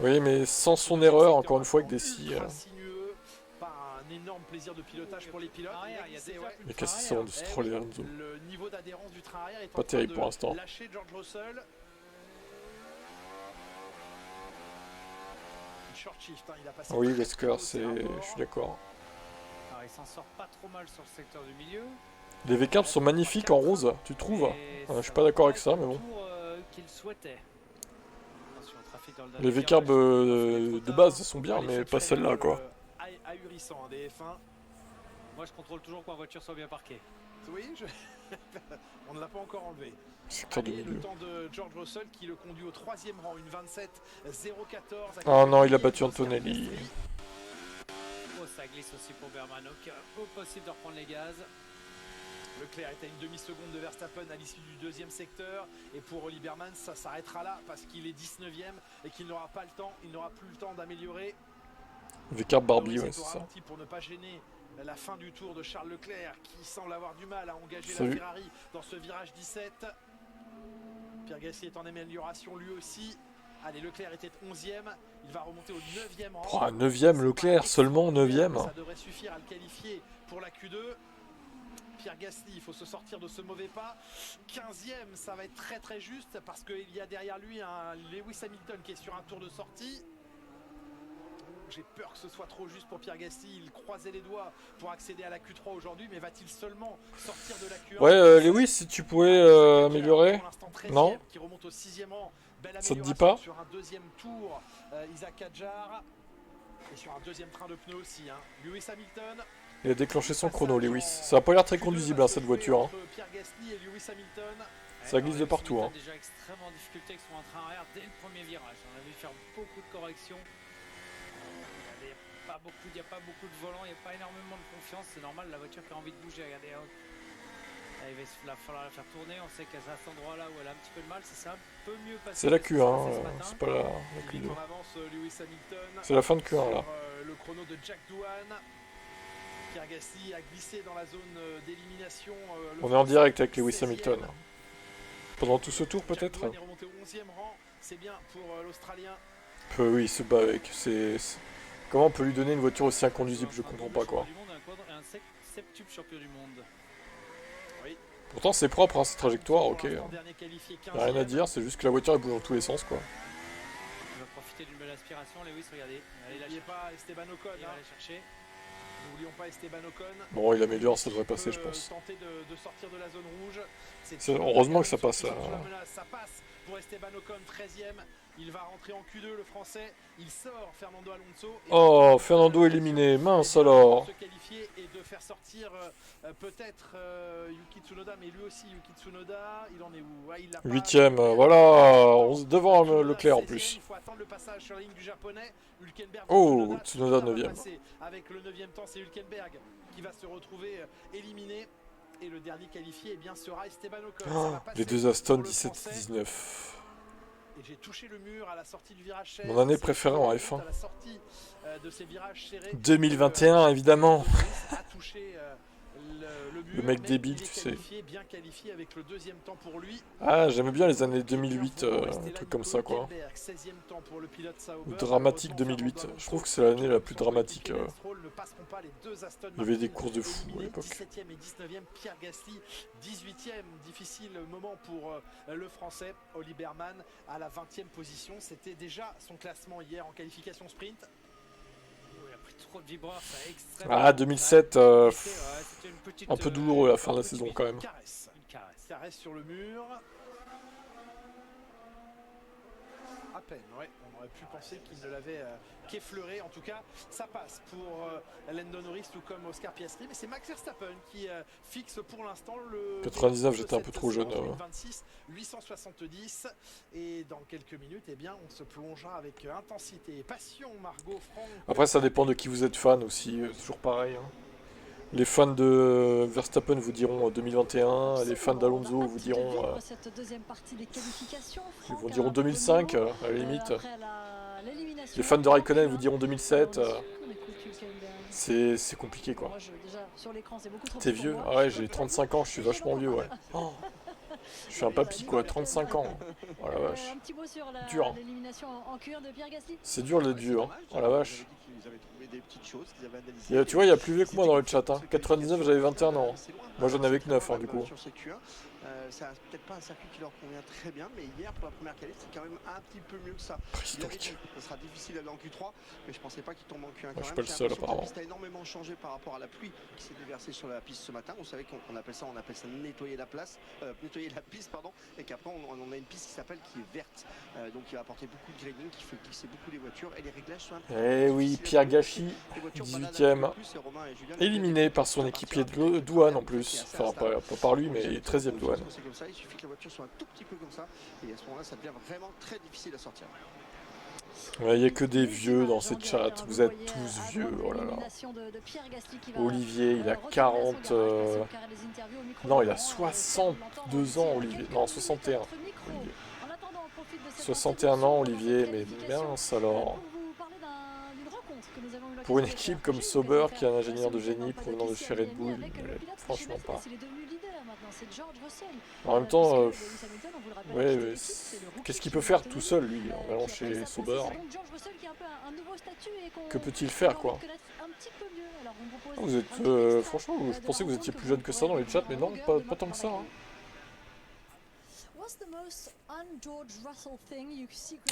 Speaker 2: Oui mais sans son erreur, encore une fois avec des scies.
Speaker 4: Un énorme plaisir de pilotage pour les pilotes.
Speaker 2: Mais qu'est-ce qu'ils sont de Stroll et Lorenzo?
Speaker 4: Le niveau d'adhérence du train arrière est
Speaker 2: pas terrible pour l'instant.
Speaker 4: Lâcher George Russell. short shift. Hein. Il a passé
Speaker 2: Oui,
Speaker 4: très,
Speaker 2: Wesker,
Speaker 4: très haut,
Speaker 2: c'est...
Speaker 4: un
Speaker 2: Je
Speaker 4: mort.
Speaker 2: suis d'accord.
Speaker 5: Alors, il s'en sort pas trop mal sur le secteur du milieu.
Speaker 2: Les V-carbs sont magnifiques en rose, tu trouves? Je suis pas d'accord avec ça, mais bon.
Speaker 5: Qu'il souhaitait. Attention, trafic dans le
Speaker 2: Les
Speaker 5: dernier
Speaker 2: V-carbs
Speaker 5: virage.
Speaker 2: de base sont bien,
Speaker 4: Les
Speaker 2: mais
Speaker 4: feux de
Speaker 2: pas
Speaker 4: frein,
Speaker 2: celle-là, quoi.
Speaker 4: Ahurissant, hein, des F1.
Speaker 5: Moi, je contrôle toujours que ma voiture soit bien parquée.
Speaker 4: Oui, on ne l'a pas encore enlevé.
Speaker 2: Secteur du
Speaker 4: Allez,
Speaker 2: milieu.
Speaker 4: le temps de George Russell qui le conduit au 3e rang, une 27.014.
Speaker 2: Oh non, il a battu Antonelli.
Speaker 5: Oh, ça glisse aussi pour Berman. Au possible de reprendre les gaz.
Speaker 4: Leclerc est à une demi-seconde de Verstappen à l'issue du 2e secteur. Et pour Oli Berman, ça s'arrêtera là parce qu'il est 19e et qu'il n'aura pas le temps, il n'aura plus le temps d'améliorer.
Speaker 2: V-carb Barbie, ouais,
Speaker 4: Norris est
Speaker 2: c'est
Speaker 4: au
Speaker 2: ça.
Speaker 4: ralenti pour ne pas gêner la fin du tour de Charles Leclerc qui semble avoir du mal à engager
Speaker 2: Salut.
Speaker 4: la Ferrari dans ce virage 17. Pierre Gasly est en amélioration lui aussi. Allez, Leclerc était 11e, il va remonter au 9e rang.
Speaker 2: Oh, 9e Leclerc, seulement 9e.
Speaker 4: Ça devrait suffire à le qualifier pour la Q2. Pierre Gasly, il faut se sortir de ce mauvais pas. 15e, ça va être très très juste parce qu'il y a derrière lui un Lewis Hamilton qui est sur un tour de sortie. J'ai peur que ce soit trop juste pour Pierre Gasly. Il croisait les doigts pour accéder à la Q3 aujourd'hui, mais va-t-il seulement sortir de la Q1?
Speaker 2: Ouais, Lewis, si tu pouvais améliorer.
Speaker 4: Pour l'instant, 13e,
Speaker 2: Non.
Speaker 4: qui remonte au 6e rang. Belle
Speaker 2: Ça te dit
Speaker 4: amélioration
Speaker 2: pas?
Speaker 4: sur un 2e tour, Isaac Hadjar. Et sur un 2e train de pneus aussi. Hein. Lewis Hamilton.
Speaker 2: Il a déclenché son chrono, Lewis. Ça a pas l'air très conduisible, hein, cette voiture. Hein.
Speaker 4: Pierre Gasly et Lewis Hamilton.
Speaker 2: Ça glisse de partout. Hein.
Speaker 5: Déjà extrêmement en difficulté avec son train arrière dès le premier virage. On a vu faire beaucoup de corrections. Il n'y a pas beaucoup de volant, il n'y a pas énormément de confiance. C'est normal, la voiture qui a envie de bouger. Regardez, il va falloir la faire tourner. On sait qu'à cet endroit-là où elle a un petit peu de mal, c'est un peu mieux passé.
Speaker 2: C'est la Q1, c'est pas la
Speaker 4: Il
Speaker 2: Q2.
Speaker 4: est en avance, Lewis Hamilton.
Speaker 2: C'est la fin de Q1 là.
Speaker 4: Le chrono de Jack Doohan. Pierre Gasly a glissé dans la zone d'élimination.
Speaker 2: On est en direct avec Lewis Hamilton. Pendant tout ce tour peut-être.
Speaker 4: Jack Doohan est remonté au 11e rang. C'est bien pour l'Australien.
Speaker 2: Oui, il se bat avec. Comment on peut lui donner une voiture aussi inconduisible? Je comprends pas quoi.
Speaker 5: Un septuple champion du monde.
Speaker 4: Oui.
Speaker 2: Pourtant c'est propre, hein, cette trajectoire, ok.
Speaker 4: Dernier qualifié,
Speaker 2: Y a rien à dire, c'est juste que la voiture elle bouge dans tous les sens quoi.
Speaker 5: Il va profiter d'une belle aspiration. Lewis, regardez.
Speaker 4: N'oubliez pas Esteban Ocon.
Speaker 5: Il va aller chercher.
Speaker 4: N'oublions pas Esteban Ocon.
Speaker 2: Bon, il améliore, ça devrait passer, je pense.
Speaker 4: Tenter de sortir de la zone rouge.
Speaker 2: Heureusement que ça passe là.
Speaker 4: Ça passe pour Esteban Ocon, 13e. Il va rentrer en Q2, le français. Il sort Fernando Alonso.
Speaker 2: Oh, Fernando éliminé, mince alors.
Speaker 4: Se qualifier et de faire sortir peut-être Yuki Tsunoda, mais lui aussi Yuki Tsunoda, il en est où? Ouais,
Speaker 2: 8e, voilà, devant Leclerc en
Speaker 4: 16e,
Speaker 2: plus.
Speaker 4: il faut attendre le passage sur la ligne du japonais. Hülkenberg,
Speaker 2: Oh, Tsunoda
Speaker 4: va
Speaker 2: 9e.
Speaker 4: passer. Avec le 9e temps, c'est Hülkenberg qui va se retrouver éliminé. Et le dernier qualifié eh bien, sera Esteban Ocon.
Speaker 2: Oh, les deux Aston 17-19.
Speaker 4: Et j'ai touché le mur à la sortie du virage 16.
Speaker 2: Mon année préférée en F1.
Speaker 4: À la sortie de ces virages serrés.
Speaker 2: 2021 évidemment.
Speaker 4: A touché le mur,
Speaker 2: Le mec
Speaker 4: mais
Speaker 2: débile,
Speaker 4: il est
Speaker 2: tu sais.
Speaker 4: qualifié, bien qualifié avec le 2e temps pour lui.
Speaker 2: Ah, j'aimais bien les années 2008, un truc comme ça quoi.
Speaker 4: 16e temps pour le pilote Sauber.
Speaker 2: Dramatique 2008, je trouve que c'est l'année la plus dramatique.
Speaker 4: Ne passeront pas les deux Aston
Speaker 2: Il y avait des
Speaker 4: Martin
Speaker 2: courses de fou à
Speaker 4: éliminés.
Speaker 2: l'époque.
Speaker 4: 17e et 19e, Pierre Gasly. 18e, difficile moment pour le français. Oli Berman à la 20e position. C'était déjà son classement hier en qualification sprint.
Speaker 5: Il a pris trop de vibreurs, ça a extrêmement.
Speaker 2: Ah, 2007,
Speaker 5: C'était une petite,
Speaker 2: un peu douloureux la fin de la saison quand même.
Speaker 4: Une caresse. Caresse sur le mur. À peine, ouais. On aurait pu penser qu'il ne l'avait qu'effleuré. En tout cas, ça passe pour Lando Norris, tout comme Oscar Piastri. Mais c'est Max Verstappen qui fixe pour l'instant le...
Speaker 2: 99, j'étais un peu trop jeune.
Speaker 4: 26, 870. Et dans quelques minutes, eh bien, on se plongera avec intensité et passion, Margot, Franck.
Speaker 2: Après, ça dépend de qui vous êtes fan aussi, toujours pareil. Hein. Les fans de Verstappen vous diront 2021, les fans d'Alonso vous diront... ils vous diront 2005, à la limite. Les fans de Raikkonen vous diront 2007. C'est compliqué quoi. T'es vieux? Ah ouais, j'ai 35 ans, je suis vachement vieux, ouais. Oh. Je suis un papy quoi, 35 ans. Oh la vache.
Speaker 1: Un petit mot sur
Speaker 2: Dur.
Speaker 1: l'élimination en Q1 de Pierre Gasly.
Speaker 2: C'est dur le dur. Oh la vache.
Speaker 3: Ils avaient trouvé des petites choses qu'ils avaient analysées.
Speaker 2: Tu vois, il y a plus vieux que moi dans le chat. Hein. 99, j'avais 21 ans. Moi, j'en avais que 9 du coup.
Speaker 3: Sur ces Q1, c'est peut-être pas un circuit qui leur convient très bien, mais hier pour la première qualif, c'est quand même un petit peu mieux que ça.
Speaker 2: Préhistorique.
Speaker 3: Ça sera difficile d'aller en Q3, mais je pensais pas qu'il tombe en Q1 quand
Speaker 2: Moi, je suis
Speaker 3: même.
Speaker 2: pas le seul apparemment.
Speaker 3: La piste a énormément changé par rapport à la pluie qui s'est déversée sur la piste ce matin. Vous savez qu'on appelle ça nettoyer la piste, pardon, et qu'après on a une piste qui est verte, donc qui va apporter beaucoup de graining, qui fait glisser beaucoup les voitures et les réglages sont un peu.
Speaker 2: Eh oui, Pierre Gasly, 18ème, éliminé par son équipier de douane en plus. Enfin, pas par lui, mais 13ème douane.
Speaker 3: C'est comme ça, il suffit que la voiture soit un tout petit peu comme ça, et à ce moment-là, ça devient vraiment très difficile à sortir.
Speaker 2: Il n'y a que des vieux dans ces chats, vous êtes tous vieux, oh là là. Olivier, il a 40... Non, il a 62 ans, Olivier. Non, 61. Olivier. 61 ans, Olivier, mais mince alors. Pour une équipe comme Sauber, qui est un ingénieur de génie provenant de chez Red Bull, franchement pas. En même temps, ouais, qu'est-ce qu'il peut faire tout seul, lui, en allant chez Sauber? Que peut-il faire, quoi? Vous êtes, franchement, je pensais que vous étiez plus jeune que ça dans les chats, mais non, pas tant que ça. Hein.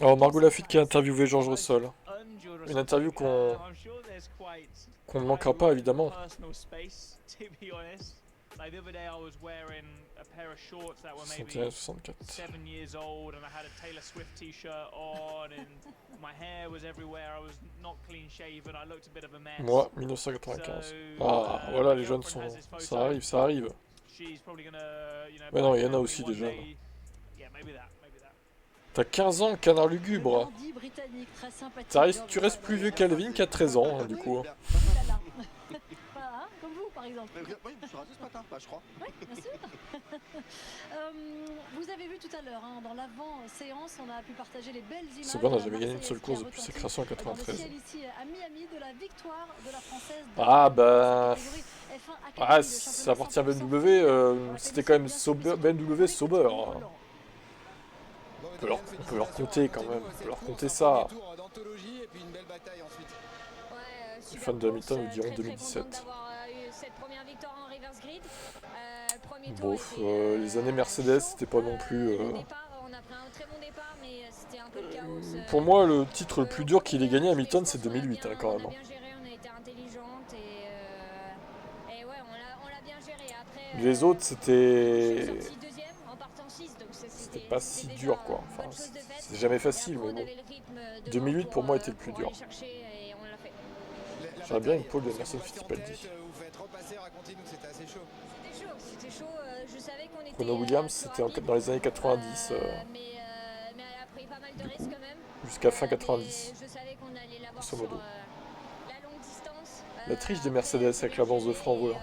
Speaker 2: Alors, Margot Lafitte qui a interviewé George Russell. Une interview qu'on ne manquera pas, évidemment.
Speaker 7: Like the other day, I was wearing a pair of shorts that were maybe
Speaker 2: 64.
Speaker 7: 7 years old, and I had a Taylor Swift t-shirt on, and my hair was everywhere. I was not clean shaven. I looked a bit of a mess.
Speaker 2: Moi, 1995. Ah, voilà, les jeunes sont... Ça arrive, ça arrive. Mais non, il y en a aussi des jeunes. T'as 15 ans, canard lugubre. Tu restes plus vieux qu'Alvin qui a 13 ans, hein, du coup.
Speaker 1: Comme vous, par exemple.
Speaker 3: Oui, je suis rasé ce matin, je crois.
Speaker 1: Oui, bien sûr. Vous avez vu tout à l'heure, hein, dans l'avant-séance, on a pu partager les belles images.
Speaker 2: Sauber n'a jamais gagné une seule course depuis sa création en 93.
Speaker 1: Ici à Miami, de la victoire de la Française.
Speaker 2: Ah bah... Ah, ça appartient à BMW, c'était quand même BMW Sauber. On peut leur compter quand même, on peut leur compter ça. Les fans de Hamilton nous diront 2017. Bon, les années Mercedes, c'était pas non plus... Pour moi, le titre le plus dur qu'il ait gagné à Hamilton, c'est 2008, hein, quand même. Les autres, c'était pas si dur, quoi. Enfin, c'est jamais facile, mais bon. 2008, pour moi, était le plus dur. J'aurais bien une pole de Emerson Fittipaldi. Renault Williams, c'était dans les années 90. Du coup, jusqu'à fin 90. Grosso modo. La triche des Mercedes avec l'avance de frein en volant.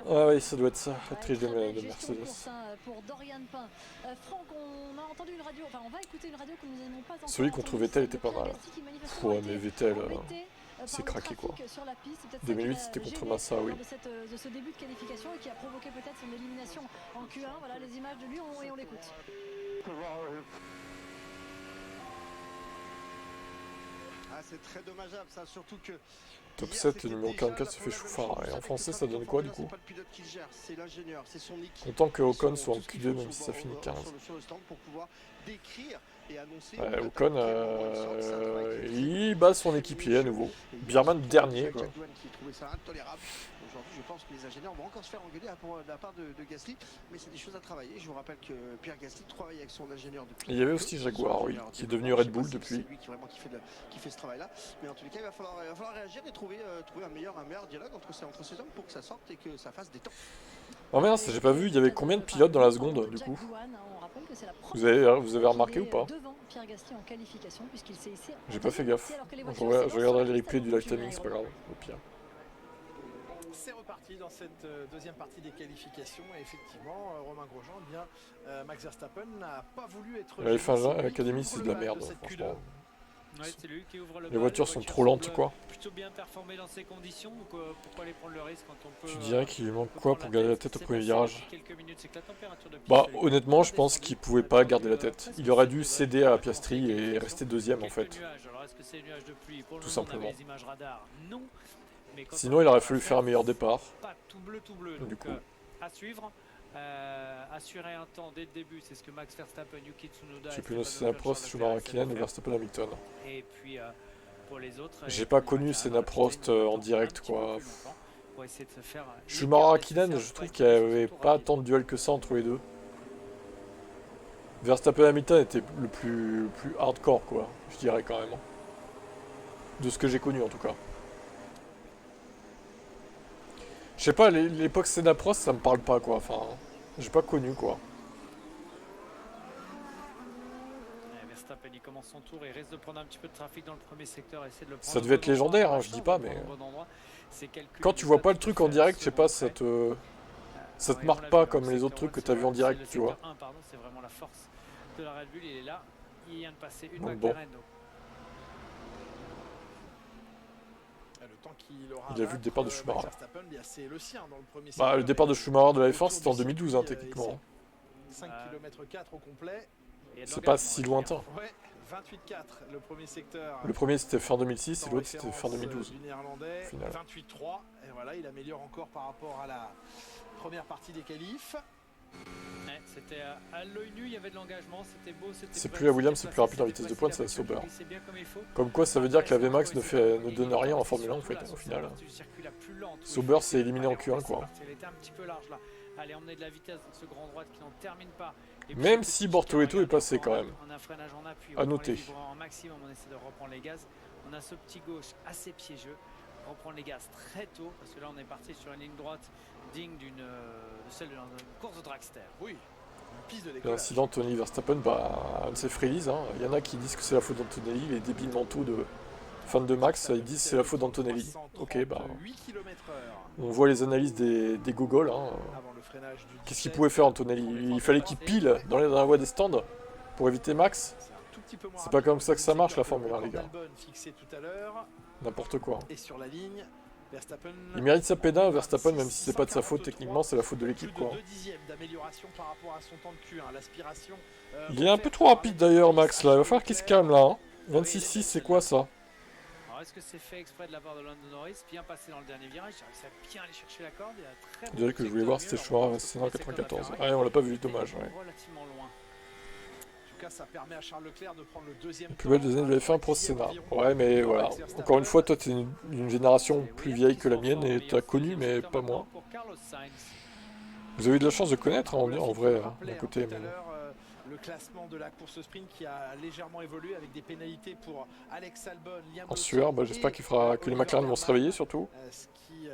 Speaker 2: Ah oui, ça doit être ça, la triche de Mercedes.
Speaker 1: Pour Dorian Pain. Franck, on a entendu une radio, enfin on va écouter une radio que nous n'avons pas entendue.
Speaker 2: Celui contre Vettel était pas mal. Ouais, mais Vettel, c'est craqué quoi. 2008 c'était contre Massa, oui.
Speaker 1: De ce début de qualification et qui a provoqué peut-être son élimination en Q1. Voilà les images de lui et on l'écoute.
Speaker 3: Ah, c'est très dommageable ça, surtout que...
Speaker 2: Top 7, le numéro 44 se fait chouffard. Et en français, ça donne quoi du coup? Content que Ocon soit en Q2, même si ça finit 15. Ouais, Ocon, il bat son équipier à nouveau. Bierman dernier, quoi.
Speaker 3: Aujourd'hui, je pense que les ingénieurs vont encore se faire engueuler de la part de Gasly, mais c'est des choses à travailler. Je vous rappelle que Pierre Gasly travaille avec son ingénieur depuis.
Speaker 2: Il y avait aussi Jaguar, oui, qui est devenu Red Bull depuis.
Speaker 3: C'est lui qui fait ce travail-là. Mais en tous les cas, il va falloir réagir et trouver un meilleur dialogue entre ces hommes pour que ça sorte et que ça fasse des temps.
Speaker 2: Oh merde, j'ai pas vu, il y avait combien de pilotes dans la seconde du coup? Vous avez remarqué ou pas? J'ai pas fait gaffe. Je regarderai les replays du live timing, c'est pas grave, au pire.
Speaker 4: C'est reparti dans cette deuxième partie des qualifications et effectivement Romain Grosjean, eh bien Max Verstappen n'a pas voulu être...
Speaker 2: La F1 Academy c'est de la merde, franchement.
Speaker 5: Ouais, c'est lui qui ouvre le
Speaker 2: Les
Speaker 5: bal,
Speaker 2: voitures sont trop lentes, quoi.
Speaker 5: Plutôt bien performé dans ces conditions, donc pourquoi aller prendre le risque quand on peut...
Speaker 2: Tu dirais qu'il lui manque quoi pour garder la tête au premier virage?
Speaker 5: Minutes, c'est que la température de piste,
Speaker 2: Bah, honnêtement, je pense qu'il pouvait pas garder la tête. Il aurait dû céder à Piastri et rester deuxième, en fait. Tout simplement. Sinon, il aurait fallu faire un meilleur départ.
Speaker 5: Pas tout bleu,
Speaker 2: Du
Speaker 5: donc
Speaker 2: coup.
Speaker 5: à suivre. Assurer un temps dès le début, c'est ce que Max Verstappen, Yuki Tsunoda...
Speaker 2: Je sais plus si c'est Prost, Schumacher, Raikkonen ou Verstappen Hamilton.
Speaker 5: Et puis pour les autres...
Speaker 2: J'ai pas connu Senna Prost en direct, quoi. Schumacher Raikkonen, je trouve qu'il n'y avait pas tant de duels que ça entre les deux. Verstappen Hamilton était le plus hardcore, quoi, je dirais quand même. De ce que j'ai connu en tout cas. Je sais pas, l'époque Senna Prost, ça me parle pas, quoi. Enfin, j'ai pas connu, quoi.
Speaker 5: Verstappen, il commence son tour et il risque de prendre un petit peu de trafic dans le premier secteur. Essayer de le prendre
Speaker 2: Ça devait être légendaire, hein, je dis pas, mais... Quand tu vois pas le truc en direct, je sais pas, ça te marque pas comme les autres trucs que t'as vu en direct, tu vois.
Speaker 5: C'est vraiment la force de la Red Bull, il est là. Il vient de passer une
Speaker 2: Donc
Speaker 5: McLaren.
Speaker 2: Il a vu le départ de Schumacher.
Speaker 4: Bah,
Speaker 2: le départ de Schumacher de la F1, c'était en 2012, hein, techniquement.
Speaker 4: 5 km 4 au complet.
Speaker 2: C'est pas si lointain.
Speaker 4: Ouais, 28-4 le premier secteur.
Speaker 2: Le premier c'était fin 2006 et l'autre c'était fin 2012.
Speaker 4: Du néerlandais,
Speaker 2: Final.
Speaker 4: 28-3. Et voilà, il améliore encore par rapport à la première partie des qualifs.
Speaker 5: Ouais, c'était à l'œil nu, il y avait de l'engagement, c'était beau, c'était...
Speaker 2: C'est plus la Williams, c'est plus rapide en vitesse de pointe, c'est la Sauber. Comme quoi, ça veut dire que la VMAX ne donne rien en Formule 1 en fait, au final. Sauber s'est éliminé en Q1, quoi.
Speaker 5: Elle était un petit peu large là. Allez, emmener de la vitesse dans ce grand droite qui n'en termine pas.
Speaker 2: Même si Bortoleto est passé quand même.
Speaker 5: On a un freinage en appui,
Speaker 2: à noter.
Speaker 5: en maximum, on essaie de reprendre les gaz. On a ce petit gauche assez piégeux. Reprendre les gaz très tôt parce que là on est parti sur une ligne droite digne de celle d'une course de dragster.
Speaker 4: Oui, une piste de décollage.
Speaker 2: L'incident Tony Verstappen, bah, un de ses freebies, hein. Il y en a qui disent que c'est la faute d'Antonelli, les débiles mentaux de fans de Max, ils disent que c'est la faute d'Antonelli. Ok, bah, on voit les analyses des gogoles, hein. Qu'est-ce qu'il pouvait faire Antonelli? Il fallait qu'il pile dans la voie des stands pour éviter Max. C'est pas comme ça que ça marche la Formule 1, les gars. N'importe quoi.
Speaker 4: Et sur la ligne, Verstappen...
Speaker 2: Il mérite sa pédale, Verstappen, même si c'est pas de sa faute, techniquement c'est la faute de l'équipe, quoi. Il est un peu trop rapide d'ailleurs, Max, là. Il va falloir qu'il se calme, là. Hein. 26-6, c'est quoi ça?
Speaker 5: Alors est-ce que c'est fait exprès de la part de Lando Norris? Bien passé dans le dernier virage, il a réussi à bien aller chercher la corde.
Speaker 2: Je dirais que je voulais voir si c'était Schumacher, c'est en 94. Ah, on l'a pas vu, dommage, ouais.
Speaker 5: Relativement loin.
Speaker 4: Ça permet à Charles Leclerc de prendre le deuxième.
Speaker 2: La plus belle deuxième de la F1 pour Senna. Ouais, mais voilà. Encore une fois, toi, t'es une génération plus vieille que la mienne et t'as connu, mais pas moi. Vous avez eu de la chance de connaître, en vrai, d'un côté. Mais...
Speaker 4: Le classement de la course sprint qui a légèrement évolué avec des pénalités pour Alex Albon, Liam
Speaker 2: en sueur, bah, j'espère que les McLaren vont se réveiller surtout.
Speaker 4: Ce qui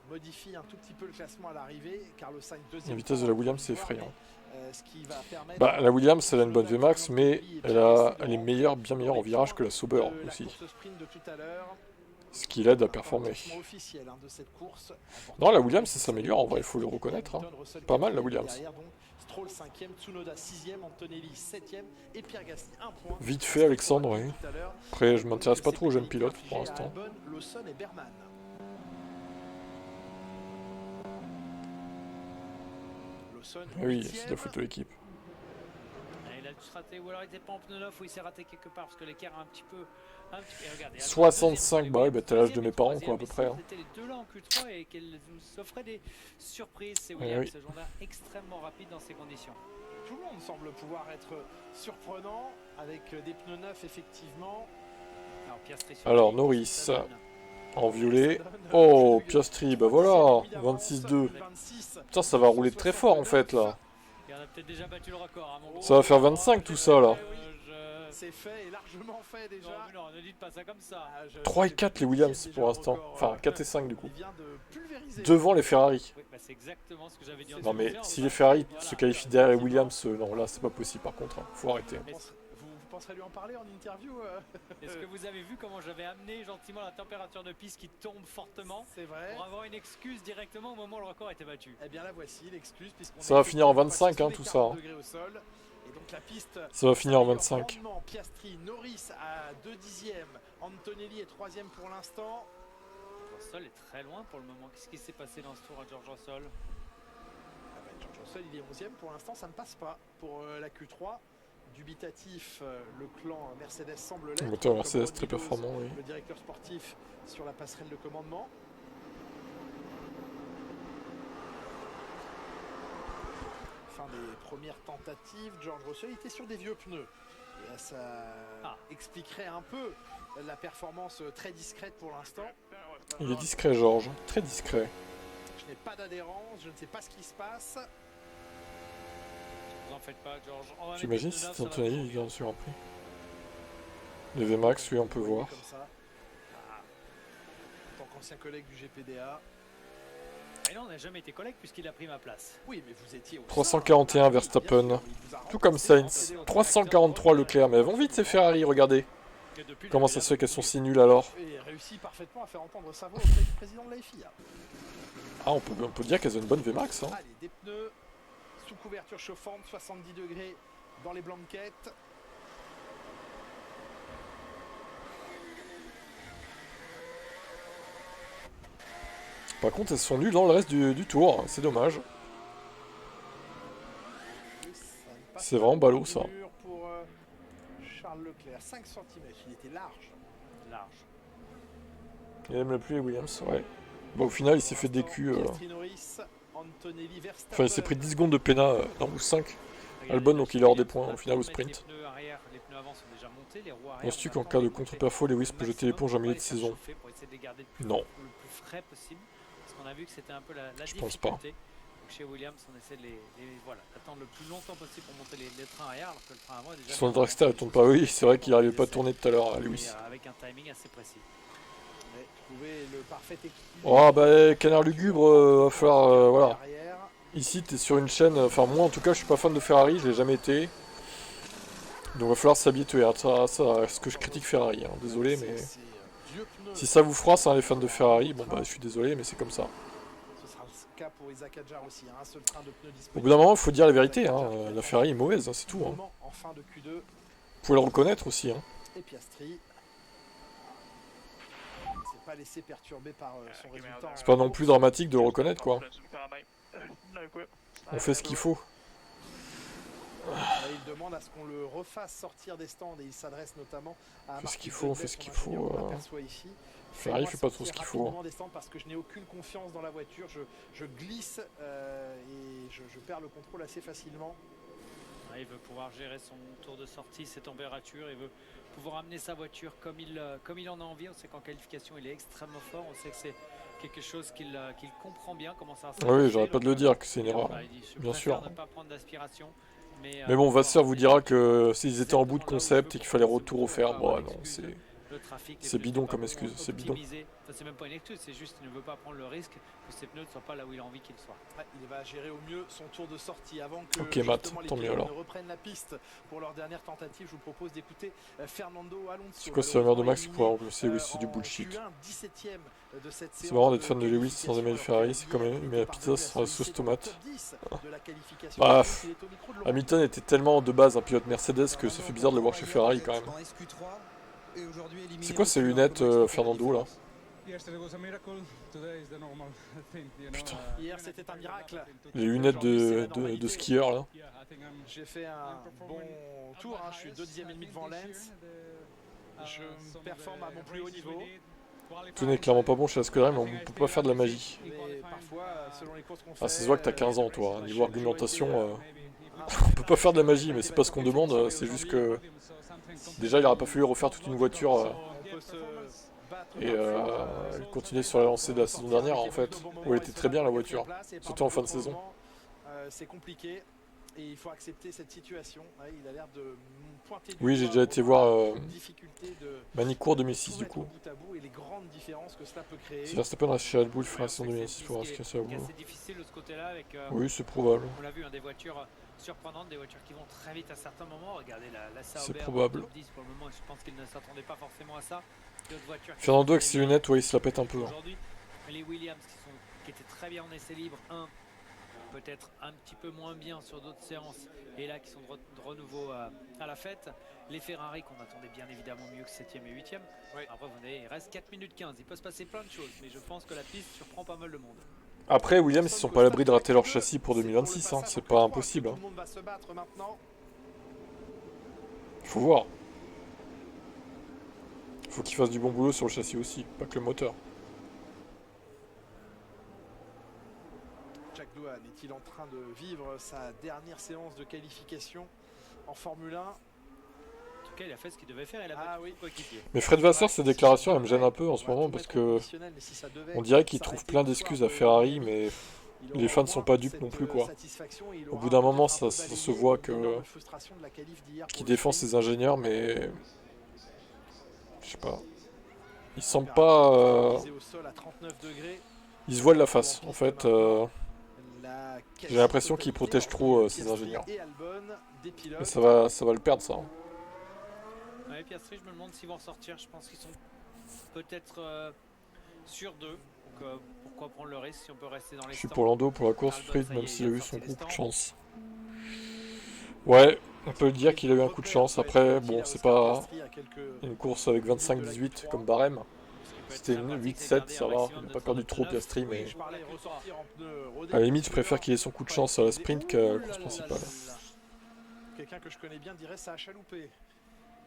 Speaker 4: modifie un tout petit peu le classement à l'arrivée. Carlos Sainz deuxième.
Speaker 2: La vitesse de la Williams, c'est effrayant.
Speaker 4: Ce qui va permettre
Speaker 2: bah, la Williams, elle a une bonne VMAX, mais elle est meilleure, bien meilleure en virage que la Sauber aussi. Ce qui l'aide à performer. Non, la Williams, ça s'améliore en vrai, il faut le reconnaître. Hein. Pas mal la Williams.
Speaker 4: Stroll 5e, Tsunoda 6e, Antonelli 7e et Pierre Gasly 1 point.
Speaker 2: Vite fait, Alexandre, oui. Après, je m'intéresse pas trop aux jeunes pilotes pour l'instant.
Speaker 4: Lawson et Berman.
Speaker 2: Oui, c'est la faute de l'équipe.
Speaker 5: Il a dû se rater, ou alors il était pas en pneu neuf, ou il s'est raté quelque part parce que l'écart a un petit peu. Regardez,
Speaker 2: 65, bah ouais, bah t'as l'âge de mes parents, quoi, à peu près. Hein.
Speaker 5: C'était les deux là en Q3 et qu'elles nous offraient des surprises. C'est Williams, ce jour-là extrêmement rapide dans ces conditions.
Speaker 4: Tout le monde semble pouvoir être surprenant avec des pneus neufs, effectivement.
Speaker 2: Alors Norris. En violet. Oh, Piastri, bah voilà, 26-2. Putain, ça va rouler très fort en fait là. Ça va faire 25 tout ça là.
Speaker 4: C'est fait et largement fait déjà.
Speaker 5: Non, ne dites pas ça comme ça.
Speaker 2: 3 et 4 les Williams pour l'instant. Enfin, 4 et 5 du coup. Devant les Ferrari. Non mais si les Ferrari se qualifient derrière les Williams, non là c'est pas possible par contre. Hein. Faut arrêter.
Speaker 4: Vous penserez lui en parler en interview
Speaker 5: Est-ce que vous avez vu comment j'avais amené gentiment la température de piste qui tombe fortement?
Speaker 4: C'est vrai.
Speaker 5: Pour avoir une excuse directement au moment où le record était battu.
Speaker 4: Eh bien la voici l'excuse.
Speaker 2: Ça va finir en 25 hein, tout ça. Hein.
Speaker 4: Et donc la piste,
Speaker 2: Ça va finir en 25.
Speaker 4: Piastri, Norris à 2 dixièmes, Antonelli est 3ème pour l'instant.
Speaker 5: Russell est très loin pour le moment. Qu'est-ce qui s'est passé dans ce tour à George Russell?
Speaker 4: George Russell il est 11ème pour l'instant, ça ne passe pas pour la Q3. Dubitatif, le clan Mercedes semble l'être.
Speaker 2: Le moteur Mercedes très performant, oui.
Speaker 4: Le directeur sportif sur la passerelle de commandement. Fin des premières tentatives, George Russell était sur des vieux pneus. Et ça expliquerait un peu la performance très discrète pour l'instant.
Speaker 2: Il est discret, George. Très discret.
Speaker 4: Je n'ai pas d'adhérence, je ne sais pas ce qui se passe.
Speaker 5: Vous en faites pas, George.
Speaker 2: J'imagine si c'était Antonelli, il vient sur un prix. Les VMAX, oui, on peut voir.
Speaker 4: Comme ça. En tant qu'ancien collègue du GPDA.
Speaker 5: Et non, on n'a jamais été collègue puisqu'il a pris ma place.
Speaker 4: Oui, mais vous étiez au
Speaker 2: 341 Verstappen. Tout comme Sainz. 343 Leclerc. Mais elles vont vite ces Ferrari, regardez. Comment ça se fait qu'elles sont si nulles alors?
Speaker 4: Et réussit parfaitement à faire entendre sa voix auprès du président de la FIA.
Speaker 2: Ah, on peut dire qu'elles ont une bonne VMAX. Hein.
Speaker 4: Allez, des pneus sous couverture chauffante, 70 degrés dans les blanquettes.
Speaker 2: Par contre, elles sont nulles dans le reste du tour. C'est dommage. C'est vraiment ballot ça.
Speaker 4: Pour Charles Leclerc, 5 cm, il était large.
Speaker 2: Il aime le plus les Williams, ouais. Bon, au final, il s'est fait décu. Enfin, il s'est pris 10 secondes de pénat, non, ou 5. Albon, donc il est hors des points au final au sprint. Penses-tu qu'en cas de contre-perfo, Lewis peut jeter l'éponge en milieu de saison? Non. Je pense pas.
Speaker 5: Chez Williams, on essaie de attendre le plus longtemps possible pour monter les trains arrière, alors que le train avant est déjà...
Speaker 2: Son dragster ne tourne pas, oui, c'est vrai qu'il n'arrivait pas à tourner tout à l'heure, Lewis.
Speaker 5: Avec un timing assez précis.
Speaker 4: Le parfait équilibre.
Speaker 2: Oh bah, Canard Lugubre, va falloir, voilà. Ici, t'es sur une chaîne, enfin moi en tout cas, je suis pas fan de Ferrari, je l'ai jamais été. Donc va falloir s'habituer à ce que je critique Ferrari, hein. Désolé, mais... Si ça vous froisse, hein, les fans de Ferrari, bon bah je suis désolé, mais c'est comme ça.
Speaker 4: Pour Isaac Hadjar aussi, un seul train de pneus
Speaker 2: Au bout d'un moment, il faut dire la vérité, hein. La Ferrari est mauvaise, hein, c'est tout. Hein.
Speaker 4: En fin de Q2.
Speaker 2: Vous pouvez le reconnaître aussi. Hein.
Speaker 4: Et Piastri s'est pas laissé perturber par son résultat.
Speaker 2: C'est pas non plus dramatique de le reconnaître, quoi. On fait ce qu'il faut.
Speaker 4: Il demande à ce qu'on le refasse sortir des stands et il s'adresse notamment à...
Speaker 2: On fait ce qu'il faut, on fait ce qu'il faut. Ferrari fait pas trop ce qu'il faut.
Speaker 4: Parce que je n'ai aucune confiance dans la voiture, je glisse et je perds le contrôle assez facilement.
Speaker 5: Il veut pouvoir gérer son tour de sortie, ses températures, il veut pouvoir amener sa voiture comme il en a envie. On sait qu'en qualification il est extrêmement fort, on sait que c'est quelque chose qu'il comprend bien, comment ça va.
Speaker 2: Oui, j'arrête pas de le dire que c'est une erreur, bien sûr.
Speaker 5: Ne pas prendre d'aspiration.
Speaker 2: Mais bon, Vasseur vous dira que s'ils étaient en bout de concept et qu'il fallait retour refaire, bon non, c'est bidon comme excuse, c'est bidon.
Speaker 5: C'est même pas une excuse, c'est juste qu'il ne veut pas prendre le risque que ses pneus ne soient pas là où il a envie qu'ils soient.
Speaker 4: Ouais, il va gérer au mieux son tour de sortie avant que
Speaker 2: okay, Matt,
Speaker 4: les
Speaker 2: tant mieux alors.
Speaker 4: ne reprennent la piste pour leur dernière tentative. Je vous propose d'écouter Fernando Alonso.
Speaker 2: C'est quoi ce rumeur de Max pour remplacer Lewis? C'est du bullshit. C'est marrant d'être fan de Lewis sans aimer le Ferrari, c'est comme aimer la pizza sans la sauce tomate. Bref, Hamilton était tellement de base un pilote Mercedes que ça fait bizarre de le voir chez Ferrari quand même. C'est quoi ces lunettes, Fernando, là? Putain.
Speaker 4: Hier c'était un miracle.
Speaker 2: Les lunettes de skieur, là.
Speaker 4: J'ai fait un bon tour, hein. Je suis 2 dixièmes et demi devant Lens. Je performe à mon plus haut niveau.
Speaker 2: Tout n'est clairement pas bon chez la Scuderie, mais on peut pas faire de la magie. Ah, ça se voit que t'as 15 ans, toi. Niveau argumentation, on peut pas faire de la magie, mais c'est pas ce qu'on demande, c'est juste que... Déjà, il aurait pas fallu refaire toute une voiture et continuer sur la lancée de la saison dernière, en fait, où elle était très bien, la voiture, surtout en fin de saison.
Speaker 4: C'est compliqué. Et il faut accepter cette situation. Il a l'air de pointer du
Speaker 2: oui, j'ai déjà été voir Manicourt 2006 du coup. Si Verstappen reste chez Red Bull, fera la saison 2006 pour voir ce qu'il y a sur la boule.
Speaker 5: C'est difficile de ce côté-là avec.
Speaker 2: Oui, c'est probable.
Speaker 5: On l'a vu, des voitures surprenantes, des voitures qui vont très vite à certains moments. Regardez la Sauber.
Speaker 2: C'est probable.
Speaker 5: Pour le moment, je pense qu'il ne s'attendait pas forcément à ça.
Speaker 2: Fernando avec ses lunettes, ouais, il se la pète un peu.
Speaker 5: Aujourd'hui, les Williams qui étaient très bien en essai libre, peut-être un petit peu moins bien sur d'autres séances et là qui sont de renouveau à la fête. Les Ferrari qu'on attendait bien évidemment mieux que 7e et 8e.
Speaker 4: Oui.
Speaker 5: Après il reste 4 minutes 15, il peut se passer plein de choses, mais je pense que la piste surprend pas mal de monde.
Speaker 2: Après, Williams, ils sont pas à l'abri de rater leur châssis pour 2026, hein. C'est pas impossible. Hein. Faut voir. Faut qu'ils fassent du bon boulot sur le châssis aussi, pas que le moteur.
Speaker 4: Jack Doohan est-il en train de vivre sa dernière séance de qualification en Formule 1?
Speaker 5: En tout cas, il a fait ce qu'il devait faire, il a battu son coéquipier.
Speaker 2: Mais Fred Vasseur, ses déclarations, elles me gênent un peu en ce moment parce que on dirait qu'il trouve plein d'excuses à Ferrari, mais les fans ne sont pas dupes non plus, quoi. Au bout d'un moment, ça se voit que qu'il défend ses ingénieurs, mais je sais pas. Il semble pas. Il se voile la face, en fait. J'ai l'impression qu'il protège trop ses ingénieurs. Mais ça va le perdre, ça. Hein.
Speaker 5: Ouais, Piastri, je me demande s'ils vont ressortir. Je pense qu'ils sont peut-être sur 2. Donc pourquoi prendre le risque si on peut rester dans les stands.
Speaker 2: Je suis pour Lando pour la course, Fritz, même s'il a eu son coup de chance. Ouais, on peut le dire qu'il a eu un coup de chance. Après, bon, c'est pas une course avec 25-18 comme barème. C'était une 8-7, ça va. Il n'a pas perdu trop Piastri, mais à la limite, je préfère qu'il ait son coup de chance à la sprint qu'à la course principale.
Speaker 4: Quelqu'un que je connais bien dirait ça a chaloupé.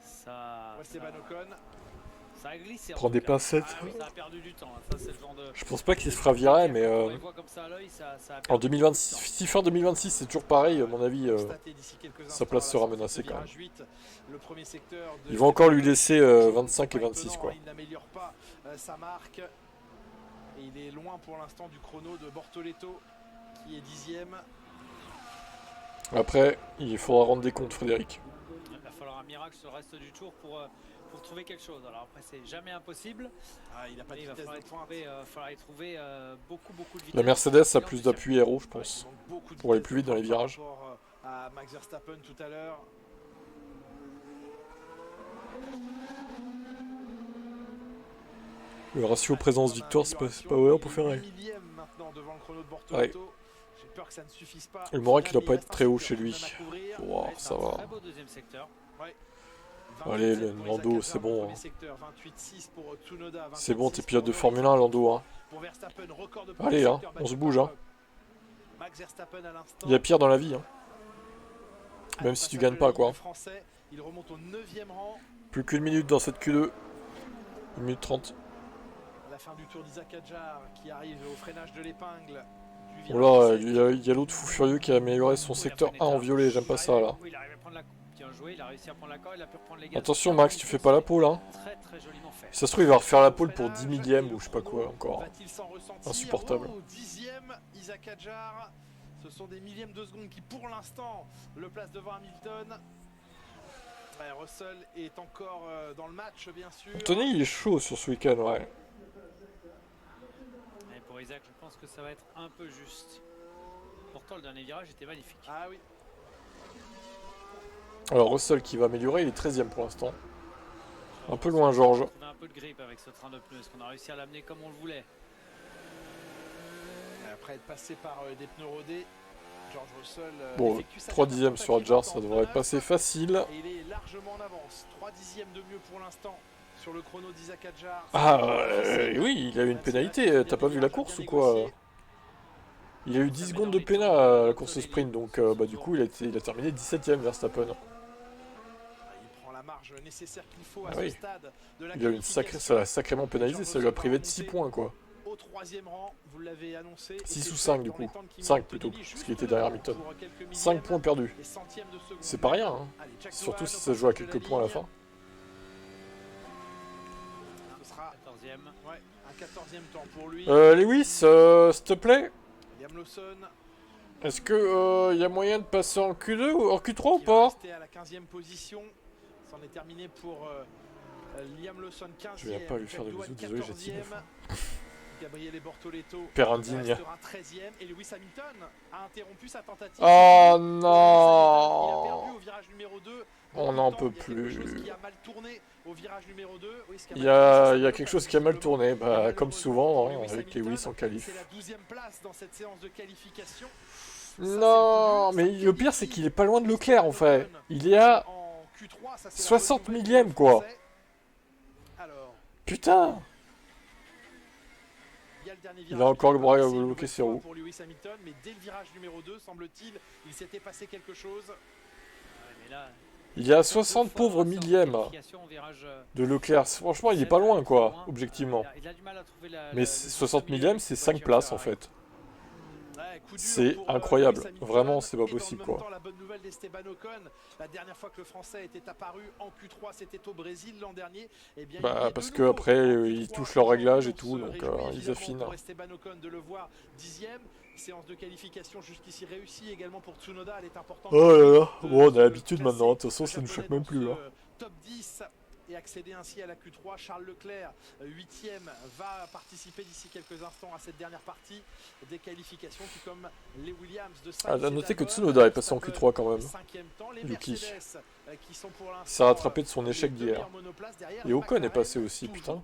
Speaker 5: Ça a glissé.
Speaker 2: Prends des pincettes.
Speaker 5: Ça a perdu du temps. Ça, c'est le genre de...
Speaker 2: Je pense pas qu'il se fera virer, mais en 2026, si fin 2026 c'est toujours pareil, à mon avis, sa place sera menacée quand même. Ils vont encore lui laisser 25 et 26, quoi.
Speaker 4: Il n'améliore pas sa marque. Et il est loin pour l'instant du chrono de Bortoleto, qui est 10e.
Speaker 2: Après, il faudra rendre des comptes, Frédéric.
Speaker 5: Il va falloir un miracle sur le reste du tour pour trouver quelque chose. Alors après, c'est jamais impossible.
Speaker 4: Il n'a pas de
Speaker 5: vitesse de pointe. Il va falloir y trouver beaucoup de vitesse.
Speaker 2: La Mercedes a plus d'appui aéro, je pense, pour aller plus vite dans les virages.
Speaker 4: À Max Verstappen tout à l'heure.
Speaker 2: Le ratio présence-victoire, c'est pas vrai pour Ferrari. Ouais. Le Morak, il doit pas être très haut chez lui. Wow, ça va. Allez, le Lando, c'est bon. Hein. C'est bon, t'es pilote de Formule 1, Lando. Hein. Allez, hein, on se bouge. Hein. Il y a pire dans la vie. Hein. Même si tu gagnes pas, quoi. Plus qu'une minute dans cette Q2. 1 minute 30.
Speaker 4: La fin du tour d'Isaac Hadjar qui arrive au freinage de l'épingle.
Speaker 2: Oh là, il y a l'autre fou furieux qui a amélioré son secteur 1 en violet, j'aime pas ça là. Attention Max, tu fais pas la pole hein. Si ça se trouve il va refaire la pole pour 10 millièmes ou je sais pas quoi encore. Insupportable.
Speaker 4: Isaac Hadjar, ce sont des millièmes de seconde qui pour l'instant le place devant Hamilton. Russell est encore dans le match bien sûr.
Speaker 2: Anthony il est chaud sur ce week-end, ouais.
Speaker 5: Et pour Isaac, je pense que ça va être un peu juste. Pourtant, le dernier virage était magnifique.
Speaker 4: Ah oui.
Speaker 2: Alors Russell qui va améliorer, il est 13ème pour l'instant. Un peu loin Georges.
Speaker 5: On a un peu de grippe avec ce train de pneus. Est-ce qu'on a réussi à l'amener comme on le voulait?
Speaker 4: Après être passé par des pneus rodés, George Russell
Speaker 2: bon, 3 dixièmes sur Hadjar, ça devrait être passé facile.
Speaker 4: Et il est largement en avance. 3 dixièmes de mieux pour l'instant sur le chrono d'Isaac Hadjar.
Speaker 2: Ah oui, il a eu une pénalité. T'as pas vu la course ou quoi? Il a eu 10 secondes de pénal à la course sprint, donc bah, du coup il a terminé 17ème Verstappen.
Speaker 4: Il prend la marge nécessaire qu'il faut à
Speaker 2: ah
Speaker 4: ce
Speaker 2: oui.
Speaker 4: stade de la
Speaker 2: il a eu ça l'a sacrément pénalisé, ça lui a privé de 6 points quoi.
Speaker 4: Au 3e rang, vous l'avez annoncé.
Speaker 2: 6 ou 5 du coup. 5 plutôt, parce qu'il était derrière Hamilton. 5 points perdus. C'est pas rien, hein. Surtout si ça se joue à quelques points à la fin.
Speaker 4: Ce sera 14e. Ouais, un 14e temps pour lui.
Speaker 2: Lewis, s'il te plaît.
Speaker 4: Liam Lawson.
Speaker 2: Est-ce que y a moyen de passer en Q2 ou en Q3 ou pas?
Speaker 4: À la 15e position. C'en est terminé pour Liam Lawson 15e.
Speaker 2: Je vais pas lui faire de bisous, désolé, j'ai tiré.
Speaker 4: Gabriele Bortoleto
Speaker 2: Père indigne.
Speaker 4: 13e et Lewis Hamilton a interrompu sa tentative.
Speaker 2: Oh non.
Speaker 4: Il a perdu au virage numéro 2.
Speaker 2: On n'en peut plus. Il y a quelque chose qui a mal tourné, bah, comme souvent hein, avec Lewis en qualif.
Speaker 4: C'est la 12e place dans cette séance de qualification.
Speaker 2: Non, mais le pire c'est qu'il est pas loin de Leclerc en fait. Il est à 60 millième quoi. Putain. Il a encore le bras bloqué sur roue.
Speaker 4: Pour Lewis Hamilton, mais dès le virage numéro 2, semble-t-il, il s'était passé quelque chose.
Speaker 2: Il y a 60 pauvres millièmes de Leclerc. Franchement, il est pas loin quoi, objectivement. Mais 60 millièmes, c'est 5 places en fait. C'est incroyable, vraiment c'est pas possible quoi.
Speaker 4: La bonne nouvelle d'Esteban Ocon, la dernière fois que le Français était apparu en Q3, c'était au Brésil l'an dernier.
Speaker 2: Bah parce que après ils touchent leur réglage et tout, donc ils affinent.
Speaker 4: Esteban Ocon de le voir 10e, séance de qualification jusqu'ici réussie également pour Tsunoda, elle est importante.
Speaker 2: Oh là là, bon on a l'habitude maintenant, de toute façon ça ne choque même plus là.
Speaker 4: Top 10 et accéder ainsi à la Q3. Charles Leclerc, 8e, va participer d'ici quelques instants à cette dernière partie des qualifications, tout comme les Williams de 5.
Speaker 2: À noter que Tsunoda est passé en Q3 quand même. Yuki. Il s'est rattrapé de son échec d'hier. Et Ocon est passé aussi, putain.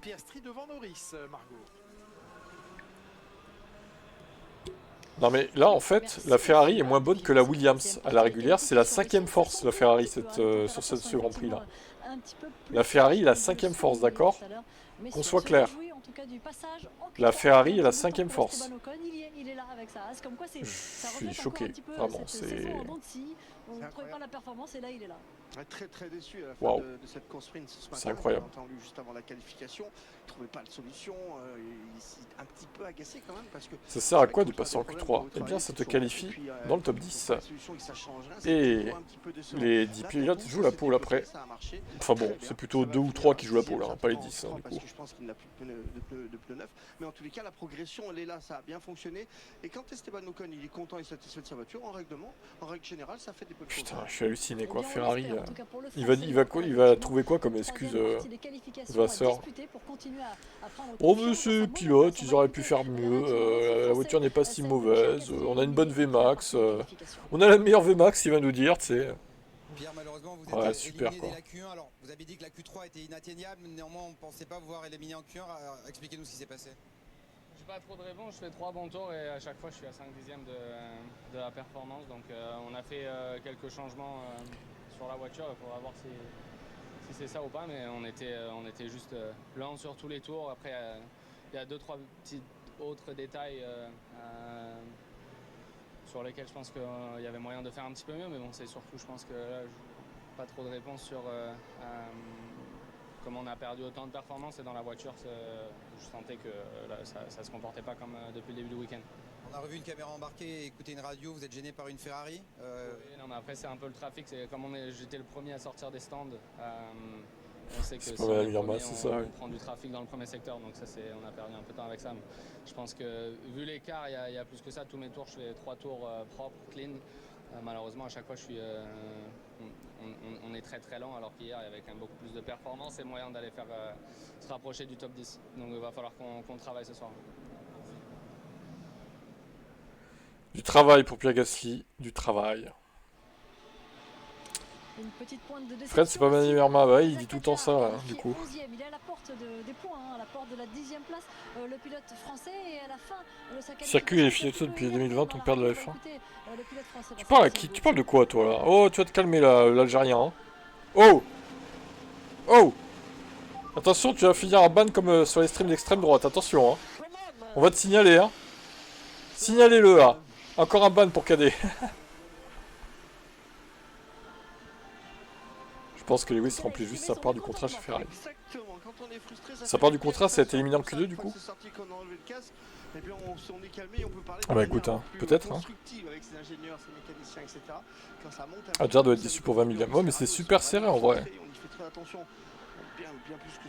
Speaker 2: Non mais là en fait, la Ferrari est moins bonne que la Williams. À la régulière, c'est la 5e force la Ferrari sur ce Grand Prix là. La Ferrari est la 5e force, d'accord? Qu'on soit clair. La Ferrari est la 5e force. Je suis choqué, vraiment, c'est...
Speaker 1: On ne trouvait pas la performance et là il est là.
Speaker 3: Très très déçu à la fin de cette course sprint ce matin.
Speaker 2: C'est incroyable.
Speaker 3: On a entendu juste avant la qualification, il ne trouvait pas de solution, il s'est un petit peu agacé quand même parce que...
Speaker 2: Ça sert à quoi de passer en Q3? Eh bien ça te qualifie dans le top 10. Et les 10 pilotes jouent la pole après. Enfin bon, c'est plutôt 2 ou 3 qui jouent la pole, hein, pas les 10 hein, du coup.
Speaker 3: Je pense qu'il n'a plus de pneus neufs. Mais en tous les cas, la progression elle est là, ça a bien fonctionné. Et quand Esteban Ocon il est content et satisfait de sa voiture, en règle générale, ça fait des bonnes choses.
Speaker 2: Putain, je suis halluciné quoi, Ferrari. Il va trouver quoi comme excuse, Vasseur? Oh mais c'est pilote, ils auraient pu faire mieux, la voiture n'est pas si mauvaise, on a une bonne VMAX, on a la meilleure VMAX, il va nous dire, tu sais.
Speaker 8: Pierre, malheureusement, vous
Speaker 2: Ouais,
Speaker 8: êtes
Speaker 2: super,
Speaker 8: éliminé
Speaker 2: quoi.
Speaker 8: dès la Q1. Alors, vous avez dit que la Q3 était inatteignable, mais néanmoins, on ne pensait pas vous voir éliminé en Q1. Alors, expliquez-nous ce qui s'est passé.
Speaker 6: J'ai pas trop de réponses, je fais 3 bons tours et à chaque fois je suis à 5 dixièmes de la performance. Donc on a fait quelques changements sur la voiture, il faudra voir si c'est ça ou pas, mais on était juste lent sur tous les tours. Après il y a 2-3 petits autres détails sur lesquels je pense qu'il y avait moyen de faire un petit peu mieux, mais bon c'est surtout je pense que là, pas trop de réponses sur comment on a perdu autant de performance, et dans la voiture je sentais que là, ça se comportait pas comme depuis le début du week-end.
Speaker 8: On a revu une caméra embarquée, écouté une radio, vous êtes gêné par une Ferrari
Speaker 6: Oui, non mais après c'est un peu le trafic, c'est comme j'étais le premier à sortir des stands, on sait que si on est premier, on prend du trafic dans le premier secteur, donc ça on a perdu un peu de temps avec ça, mais je pense que vu l'écart il y a plus que ça, tous mes tours je fais 3 tours propres, clean. Malheureusement à chaque fois on est très très lent, alors qu'hier il y avait quand même beaucoup plus de performance et moyen d'aller faire se rapprocher du top 10. Donc il va falloir qu'on travaille ce soir.
Speaker 2: Du travail pour Pierre Gasly, du travail.
Speaker 1: Une petite pointe de
Speaker 2: Fred, c'est pas Mani Merma, bah il dit tout le temps ça, là, du coup.
Speaker 1: Il est à la porte des points, à la porte de la 10e place, le pilote français, et à la fin de sa qualification.
Speaker 2: Circuit et fini depuis 2020, on perd de la F1. Tu parles à qui? Tu parles de quoi, toi, là? Oh, tu vas te calmer, là, l'Algérien. Hein. Oh! Oh! Attention, tu vas finir en ban comme sur les streams d'extrême droite, attention, hein. On va te signaler, hein. Signalez-le, là. Encore un ban pour KD. Je pense que Lewis remplit juste sa part du contrat chez Ferrari. Sa part du contrat, ça a été éliminé en Q2 du coup. Ah bah écoute, hein, peut-être. Hein. Adjar doit être déçu pour 20 millions. Ouais, mais c'est super serré en vrai.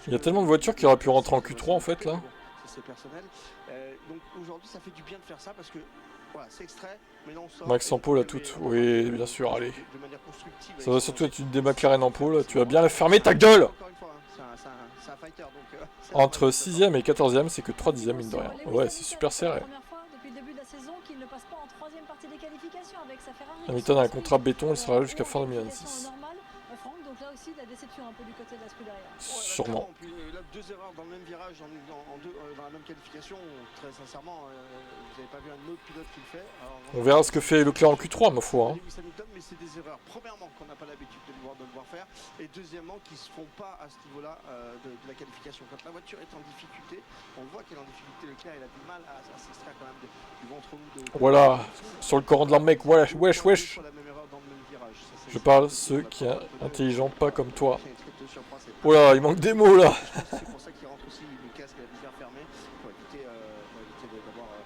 Speaker 2: Il y a tellement de voitures qui auraient pu rentrer en Q3 en fait là.
Speaker 3: Donc aujourd'hui, ça fait du bien de faire ça parce que voilà, c'est extrait, mais là on sort.
Speaker 2: Max en pôle à toutes, oui, bien sûr, allez. Ça va surtout être une des McLaren en pôle, tu vas bien la fermer ta gueule! Entre 6ème et 14ème, c'est que 3 dixièmes, mine de rien. Ouais, c'est super serré. Hamilton a un contrat béton, il sera là jusqu'à fin 2026.
Speaker 1: Donc là aussi, la déception un peu du côté de la Scuderia.
Speaker 2: Sûrement.
Speaker 3: Puis, là, 2 erreurs dans le même virage, dans la même qualification. Très sincèrement, vous n'avez pas vu un autre pilote qui le fait. Alors,
Speaker 2: On verra ce que fait Leclerc en Q3, ma foi. Hein.
Speaker 3: Lewis Hamilton, mais c'est des erreurs. Premièrement, qu'on n'a pas l'habitude de le voir faire. Et deuxièmement, qui ne se font pas à ce niveau-là de la qualification. Quand la voiture est en difficulté, on voit qu'elle est en difficulté. Leclerc, il a du mal à s'extraire quand même du ventre mou.
Speaker 2: Voilà, sur le corps de leur mec, wesh, wesh, wesh. Je parle ceux qui sont intelligents, pas comme toi. Voilà, il manque des mots là.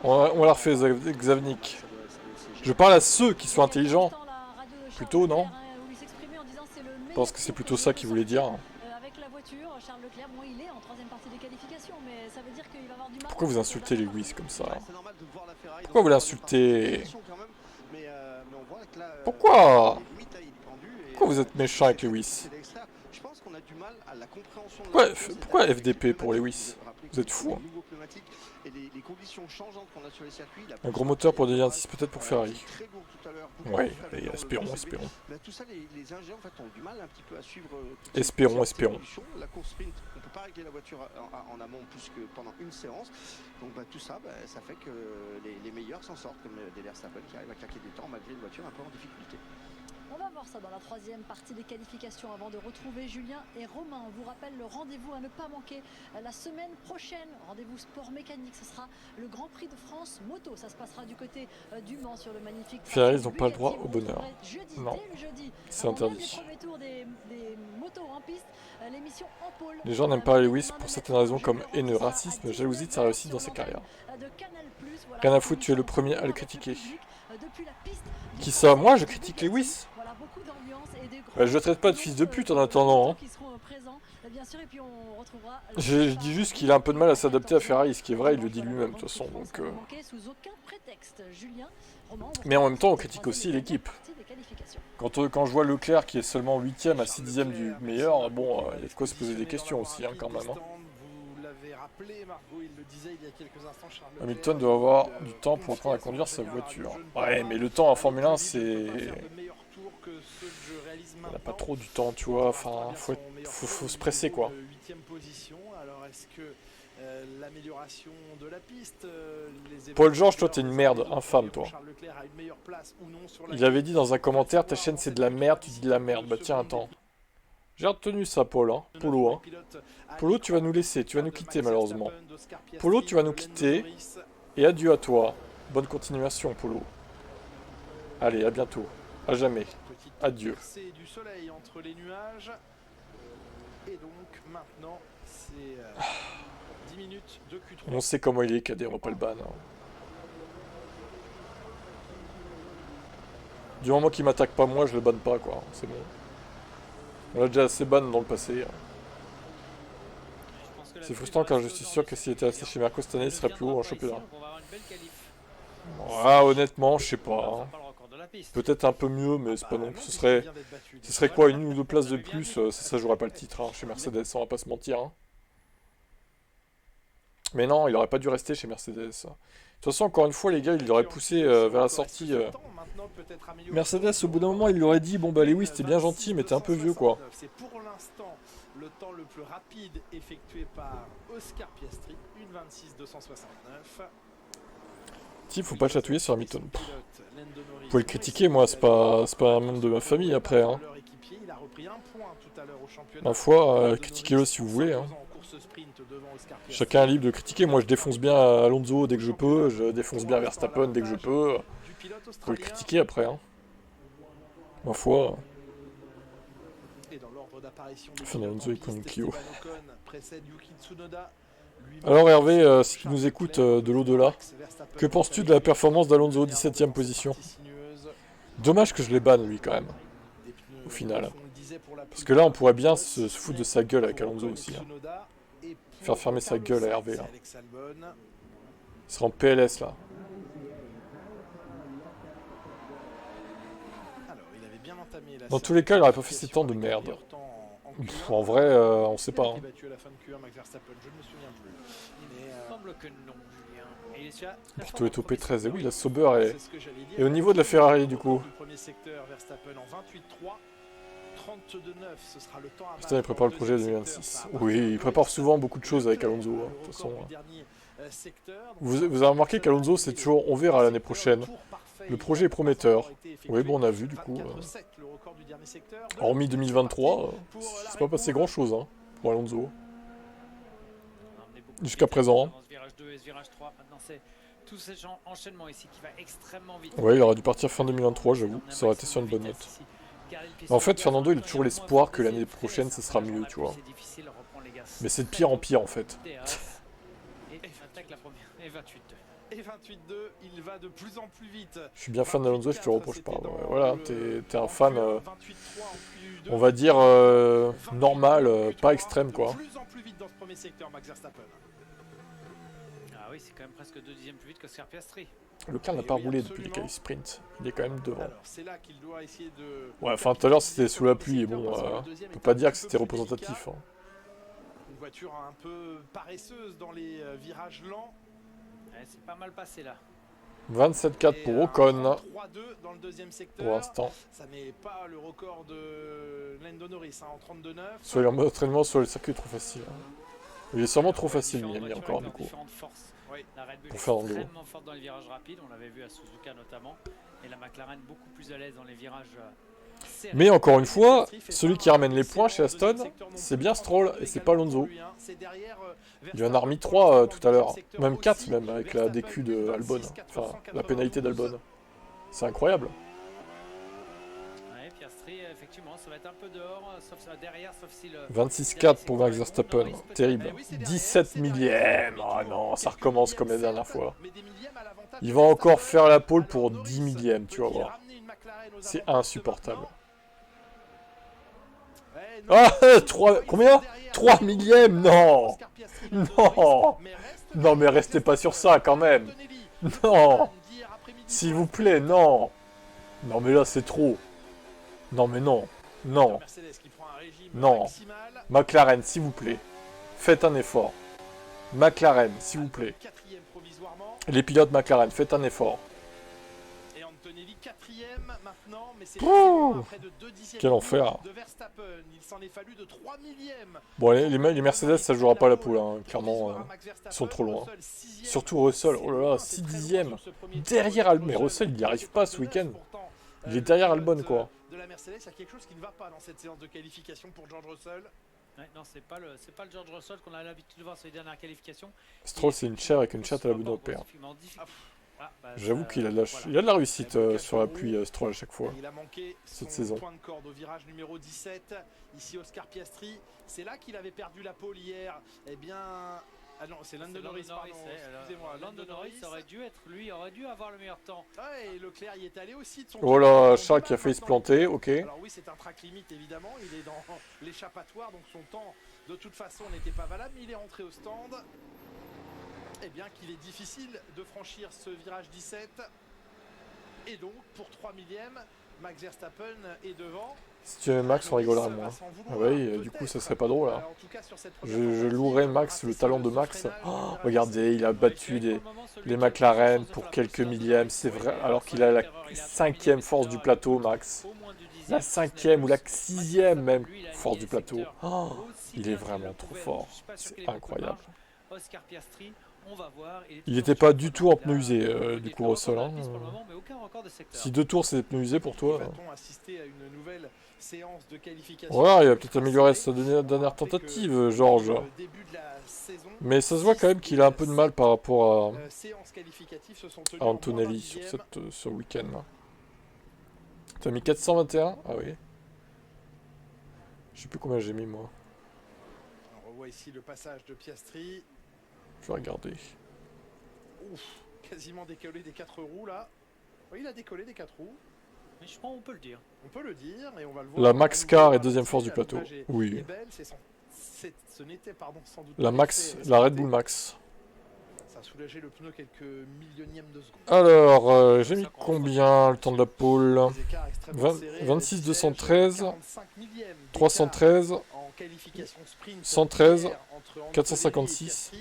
Speaker 2: On va la refaire, Xavnik. Je parle à ceux qui sont intelligents. Plutôt, non? Je pense que c'est plutôt ça qu'il voulait dire. Pourquoi vous insultez Lewis comme ça? Pourquoi vous l'insultez? Pourquoi? Pourquoi vous êtes méchant avec Lewis? Pourquoi FDP pour Lewis? Vous êtes fou. Hein. Un gros moteur pour 2.6 peut-être pour Ferrari. Ouais, espérons. Espérons.
Speaker 3: La course sprint, on ne peut pas régler la voiture en amont plus que pendant une séance. Donc tout ça, ça fait que les meilleurs s'en sortent, comme des Verstappen qui arrivent à claquer des temps malgré une voiture un peu en difficulté.
Speaker 1: On va voir ça dans la troisième partie des qualifications avant de retrouver Julien et Romain. On vous rappelle le rendez-vous à ne pas manquer la semaine prochaine. Rendez-vous sport mécanique, ce sera le Grand Prix de France moto. Ça se passera du côté du Mans sur le magnifique...
Speaker 2: Ferrari n'ont pas le droit au bonheur. Non, c'est interdit. Les gens n'aiment pas Lewis pour certaines raisons comme haine, racisme, jalousie de sa réussite dans sa carrière. Rien à foutre, tu es le premier à le critiquer. Qui ça? Moi, je critique Lewis? Je le traite pas de fils de pute en attendant. Hein. Je dis juste qu'il a un peu de mal à s'adapter à Ferrari, ce qui est vrai, il le dit lui-même de toute façon. Donc, mais en même temps, on critique aussi l'équipe. Quand je vois Leclerc qui est seulement 8ème à 6/10 du meilleur, bon, il y a de quoi se poser des questions aussi, hein, quand même. Hein. Hamilton doit avoir du temps pour apprendre à conduire sa voiture. Ouais, mais le temps en Formule 1, c'est... On n'a pas trop du temps, tu vois, enfin, faut se presser, quoi. Paul George, toi, t'es une merde, infâme, toi. Il avait dit dans un commentaire, ta chaîne, c'est de la merde, tu dis de la merde. Bah tiens, attends. J'ai retenu ça, Paul, hein. Polo, hein. Polo, tu vas nous laisser, tu vas nous quitter, malheureusement. Polo, tu vas nous quitter. Et adieu à toi. Bonne continuation, Polo. Allez, à bientôt. À jamais. Adieu.
Speaker 4: Du soleil entre les nuages. Et donc maintenant c'est 10 minutes de Q3.
Speaker 2: On sait comment il est, Cadet, on va pas le ban. Hein. Du moment qu'il m'attaque pas moi, je le banne pas, quoi. C'est bon. On l'a déjà assez ban dans le passé. Hein. C'est frustrant car je suis sûr que s'il était resté chez Merco cette année, il serait plus haut en championnat. Ah, honnêtement, je sais pas. Hein. Peut-être un peu mieux, mais c'est pas non plus. Ce serait quoi, une ou deux places de plus? Ça jouerait pas le titre hein, chez Mercedes, on va pas se mentir. Hein. Mais non, il aurait pas dû rester chez Mercedes. De toute façon, encore une fois, les gars, il aurait poussé vers la sortie. Mercedes, au bout d'un moment, il lui aurait dit bon, bah, Lewis, t'es bien gentil, mais t'es un peu vieux, quoi.
Speaker 4: C'est pour l'instant le temps le plus rapide effectué par Oscar Piastri, 1:26.269.
Speaker 2: Si, faut pas chatouiller sur Hamilton. Vous pouvez le critiquer, moi, c'est pas un membre de ma famille après. Hein. Ma foi, critiquez-le si vous voulez. Hein. Chacun est libre de critiquer. Moi, je défonce bien Alonso dès que je peux. Je défonce bien Verstappen dès que je peux. Vous pouvez le critiquer après. Hein. Ma foi. Enfin, Alonso est comme Clio. Alors Hervé, si tu nous écoutes de l'au-delà, que penses-tu de la performance d'Alonso, 17ème position? Dommage que je les banne lui quand même, au final. Parce que là on pourrait bien se foutre de sa gueule avec Alonso aussi. Hein. Faire fermer sa gueule à Hervé là. Il sera en PLS là. Dans tous les cas il aurait pas fait ces temps de merde. Pff, en vrai, on sait pas. Hein. Porto est au P13. Et oui, la Sauber est au niveau de la Ferrari du coup.
Speaker 4: 32,9, ce sera le temps à
Speaker 2: Putain, il prépare le projet 2026. Oui, il prépare souvent beaucoup de choses avec Alonso. Hein, de toute façon. Vous avez remarqué qu'Alonso, c'est toujours on verra l'année prochaine. Le projet est prometteur. Oui, bon, on a vu du coup. Hormis 2023, c'est pas passé grand chose hein, pour Alonso. Jusqu'à présent.
Speaker 5: Tout ce enchaînement ici qui va extrêmement vite.
Speaker 2: Ouais, il aurait dû partir fin 2023, j'avoue. Ça aurait été sur une bonne note. Mais en fait, Fernando, il a toujours l'espoir que l'année prochaine, ça sera mieux, tu vois. Mais c'est de pire en pire, en fait.
Speaker 5: Et attaque la première. Et 28-2.
Speaker 4: Et 28-2, il va de plus en plus vite.
Speaker 2: Je suis bien fan d'Alonso, je te le reproche pas. Ouais, voilà, t'es un fan, on va dire, normal, pas extrême, quoi.
Speaker 4: De plus en plus vite dans ce premier secteur, Max Verstappen.
Speaker 5: Ah oui, c'est quand même presque 2 dixièmes plus vite qu'Oscar Piastri.
Speaker 2: Leclerc n'a pas roulé depuis les qualifs sprint. Il est quand même devant.
Speaker 4: C'est là qu'il doit essayer de...
Speaker 2: Ouais, enfin tout à l'heure c'était sous la pluie et bon, on peut pas dire que c'était représentatif. Hein.
Speaker 4: Une voiture un peu paresseuse dans les virages lents.
Speaker 5: Ouais, c'est pas mal passé là.
Speaker 2: 27-4 pour Ocon.
Speaker 4: 3-2 dans le deuxième secteur.
Speaker 2: Pour l'instant.
Speaker 4: Ça n'est pas le record de Lando Norris hein, en 32,9.
Speaker 2: Soit en mode entraînement, soit le circuit est trop facile. Hein. Il est sûrement trop facile, Miami encore du coup.
Speaker 5: Oui, la Red Bull
Speaker 2: pour
Speaker 5: est
Speaker 2: Fernando.
Speaker 5: extrêmement forte dans les virages rapides, on l'avait vu à Suzuka notamment, et la McLaren beaucoup plus à l'aise dans les virages serrés.
Speaker 2: Mais encore une fois, celui qui ramène les points chez Aston, c'est bien Stroll et c'est pas Alonso. Il en a remis 3 tout à l'heure, même 4 même avec la DQ de Albon, enfin la pénalité d'Albon. C'est incroyable.
Speaker 5: Ouais, Piastri, effectivement, ça va être un peu dehors, sauf derrière, sauf si le...
Speaker 2: 26-4 pour Max Verstappen, terrible. 17 millièmes, oh non, ça recommence comme la dernière fois. Il va encore faire la pole pour 10 millièmes, tu vas voir. C'est insupportable. Ah, 3, combien 3 millièmes, non. Non. Non, mais restez pas sur ça quand même. Non. S'il vous plaît, non. Non, mais là, c'est trop. Non, mais non. Non. Non. McLaren, s'il vous plaît. Faites un effort. McLaren, s'il vous plaît. Les pilotes McLaren, faites un effort.
Speaker 4: Et Antonelli 4ème maintenant, mais c'est
Speaker 2: après
Speaker 4: de 2 dixièmes
Speaker 2: quel enfer.
Speaker 4: de Verstappen. Il s'en est fallu de 3 millièmes.
Speaker 2: Bon, les Mercedes, ça jouera pas la poule, hein. Clairement, ils sont trop loin. Surtout Russell, oh là là, 6 dixièmes. Derrière Albon, mais Russell, il n'y arrive pas ce week-end. Il est derrière Albon, quoi.
Speaker 4: De la Mercedes, il y a quelque chose qui ne va pas dans cette séance de qualification pour George Russell.
Speaker 5: Ouais, non, c'est pas le George Russell qu'on a l'habitude de voir sur les dernières qualifications.
Speaker 2: Stroll, c'est une chair avec une chatte à la bonne opère. J'avoue qu'il a, il a de la réussite sur la pluie, Stroll, à chaque fois.
Speaker 4: Il a manqué
Speaker 2: cette saison.
Speaker 4: Point de corde au virage numéro 17. Ici, Oscar Piastri. C'est là qu'il avait perdu la pole hier. Eh bien... Ah non, c'est Lando Norris, pardon. Excusez-moi.
Speaker 5: Lando Norris aurait dû être, lui, aurait dû avoir le meilleur temps.
Speaker 4: Ouais, et Leclerc y est allé aussi de son...
Speaker 2: Oh là, Charles qui a failli se planter, ok.
Speaker 4: Alors oui, c'est un track limite, évidemment. Il est dans l'échappatoire, donc son temps, de toute façon, n'était pas valable. Mais il est rentré au stand. Eh bien qu'il est difficile de franchir ce virage 17. Et donc, pour 3 millièmes, Max Verstappen est devant.
Speaker 2: Si tu aimais Max, on rigolera moins. Ah oui, du coup, ça serait pas drôle, là. Je louerais Max, le talent de Max. Oh, regardez, il a battu les McLaren pour quelques millièmes, c'est vrai, alors qu'il a la 5e force du plateau, Max. La 5e ou la 6e même force du plateau. Oh, il est vraiment trop fort. C'est incroyable.
Speaker 5: Oscar Piastri, on va voir.
Speaker 2: Il n'était pas du tout en pneu usé, du coup, Russell. Hein. Si 2 tours, c'est des pneus usés pour toi. Voilà, il a peut-être amélioré sa dernière tentative, Georges. Mais ça se voit quand même qu'il a un peu de mal par rapport à Antonelli sur ce week-end. T'as mis 421? Ah oui. Je sais plus combien j'ai mis, moi.
Speaker 4: On revoit ici le passage de Piastri.
Speaker 2: Je vais regarder.
Speaker 4: Ouf, quasiment décollé des 4 roues là. Oui, il a décollé des 4 roues.
Speaker 5: Mais je pense qu'on peut le dire.
Speaker 4: On peut le dire et on va le voir.
Speaker 2: La Max Car est 2e force du plateau. Oui.
Speaker 4: Ce n'était sans doute
Speaker 2: la Red Bull Max.
Speaker 4: Ça a soulagé le pneu quelques millionièmes de seconde.
Speaker 2: Alors, j'ai mis combien le temps de la pole? 26 213, 313, 113, 456,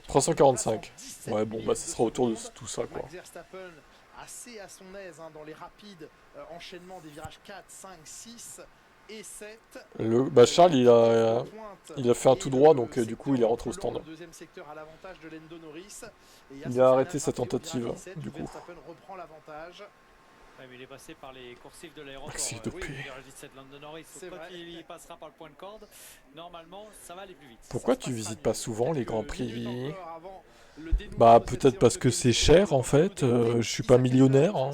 Speaker 2: 345. Ouais, bon, bah, ce sera autour de tout ça, quoi.
Speaker 4: Assez à son aise hein, dans les rapides enchaînements des virages 4, 5, 6. et 7.
Speaker 2: Charles, il a fait un tout droit, donc du coup, il est rentré au stand.
Speaker 4: Deuxième secteur à l'avantage de Lando Norris.
Speaker 2: Il a arrêté sa tentative, du coup.
Speaker 4: Verstappen reprend l'avantage.
Speaker 5: Ouais, mais il est passé par les coursives de l'aéroport.
Speaker 2: Maxi de
Speaker 5: Oui,
Speaker 2: paix.
Speaker 5: il reste 17 Lando Norris. Quand il passera par le point de corde, normalement, ça va aller plus vite.
Speaker 2: Pourquoi tu visites pas souvent les Grands Prix? Bah, peut-être parce que c'est cher, en fait. Je suis pas millionnaire. Hein,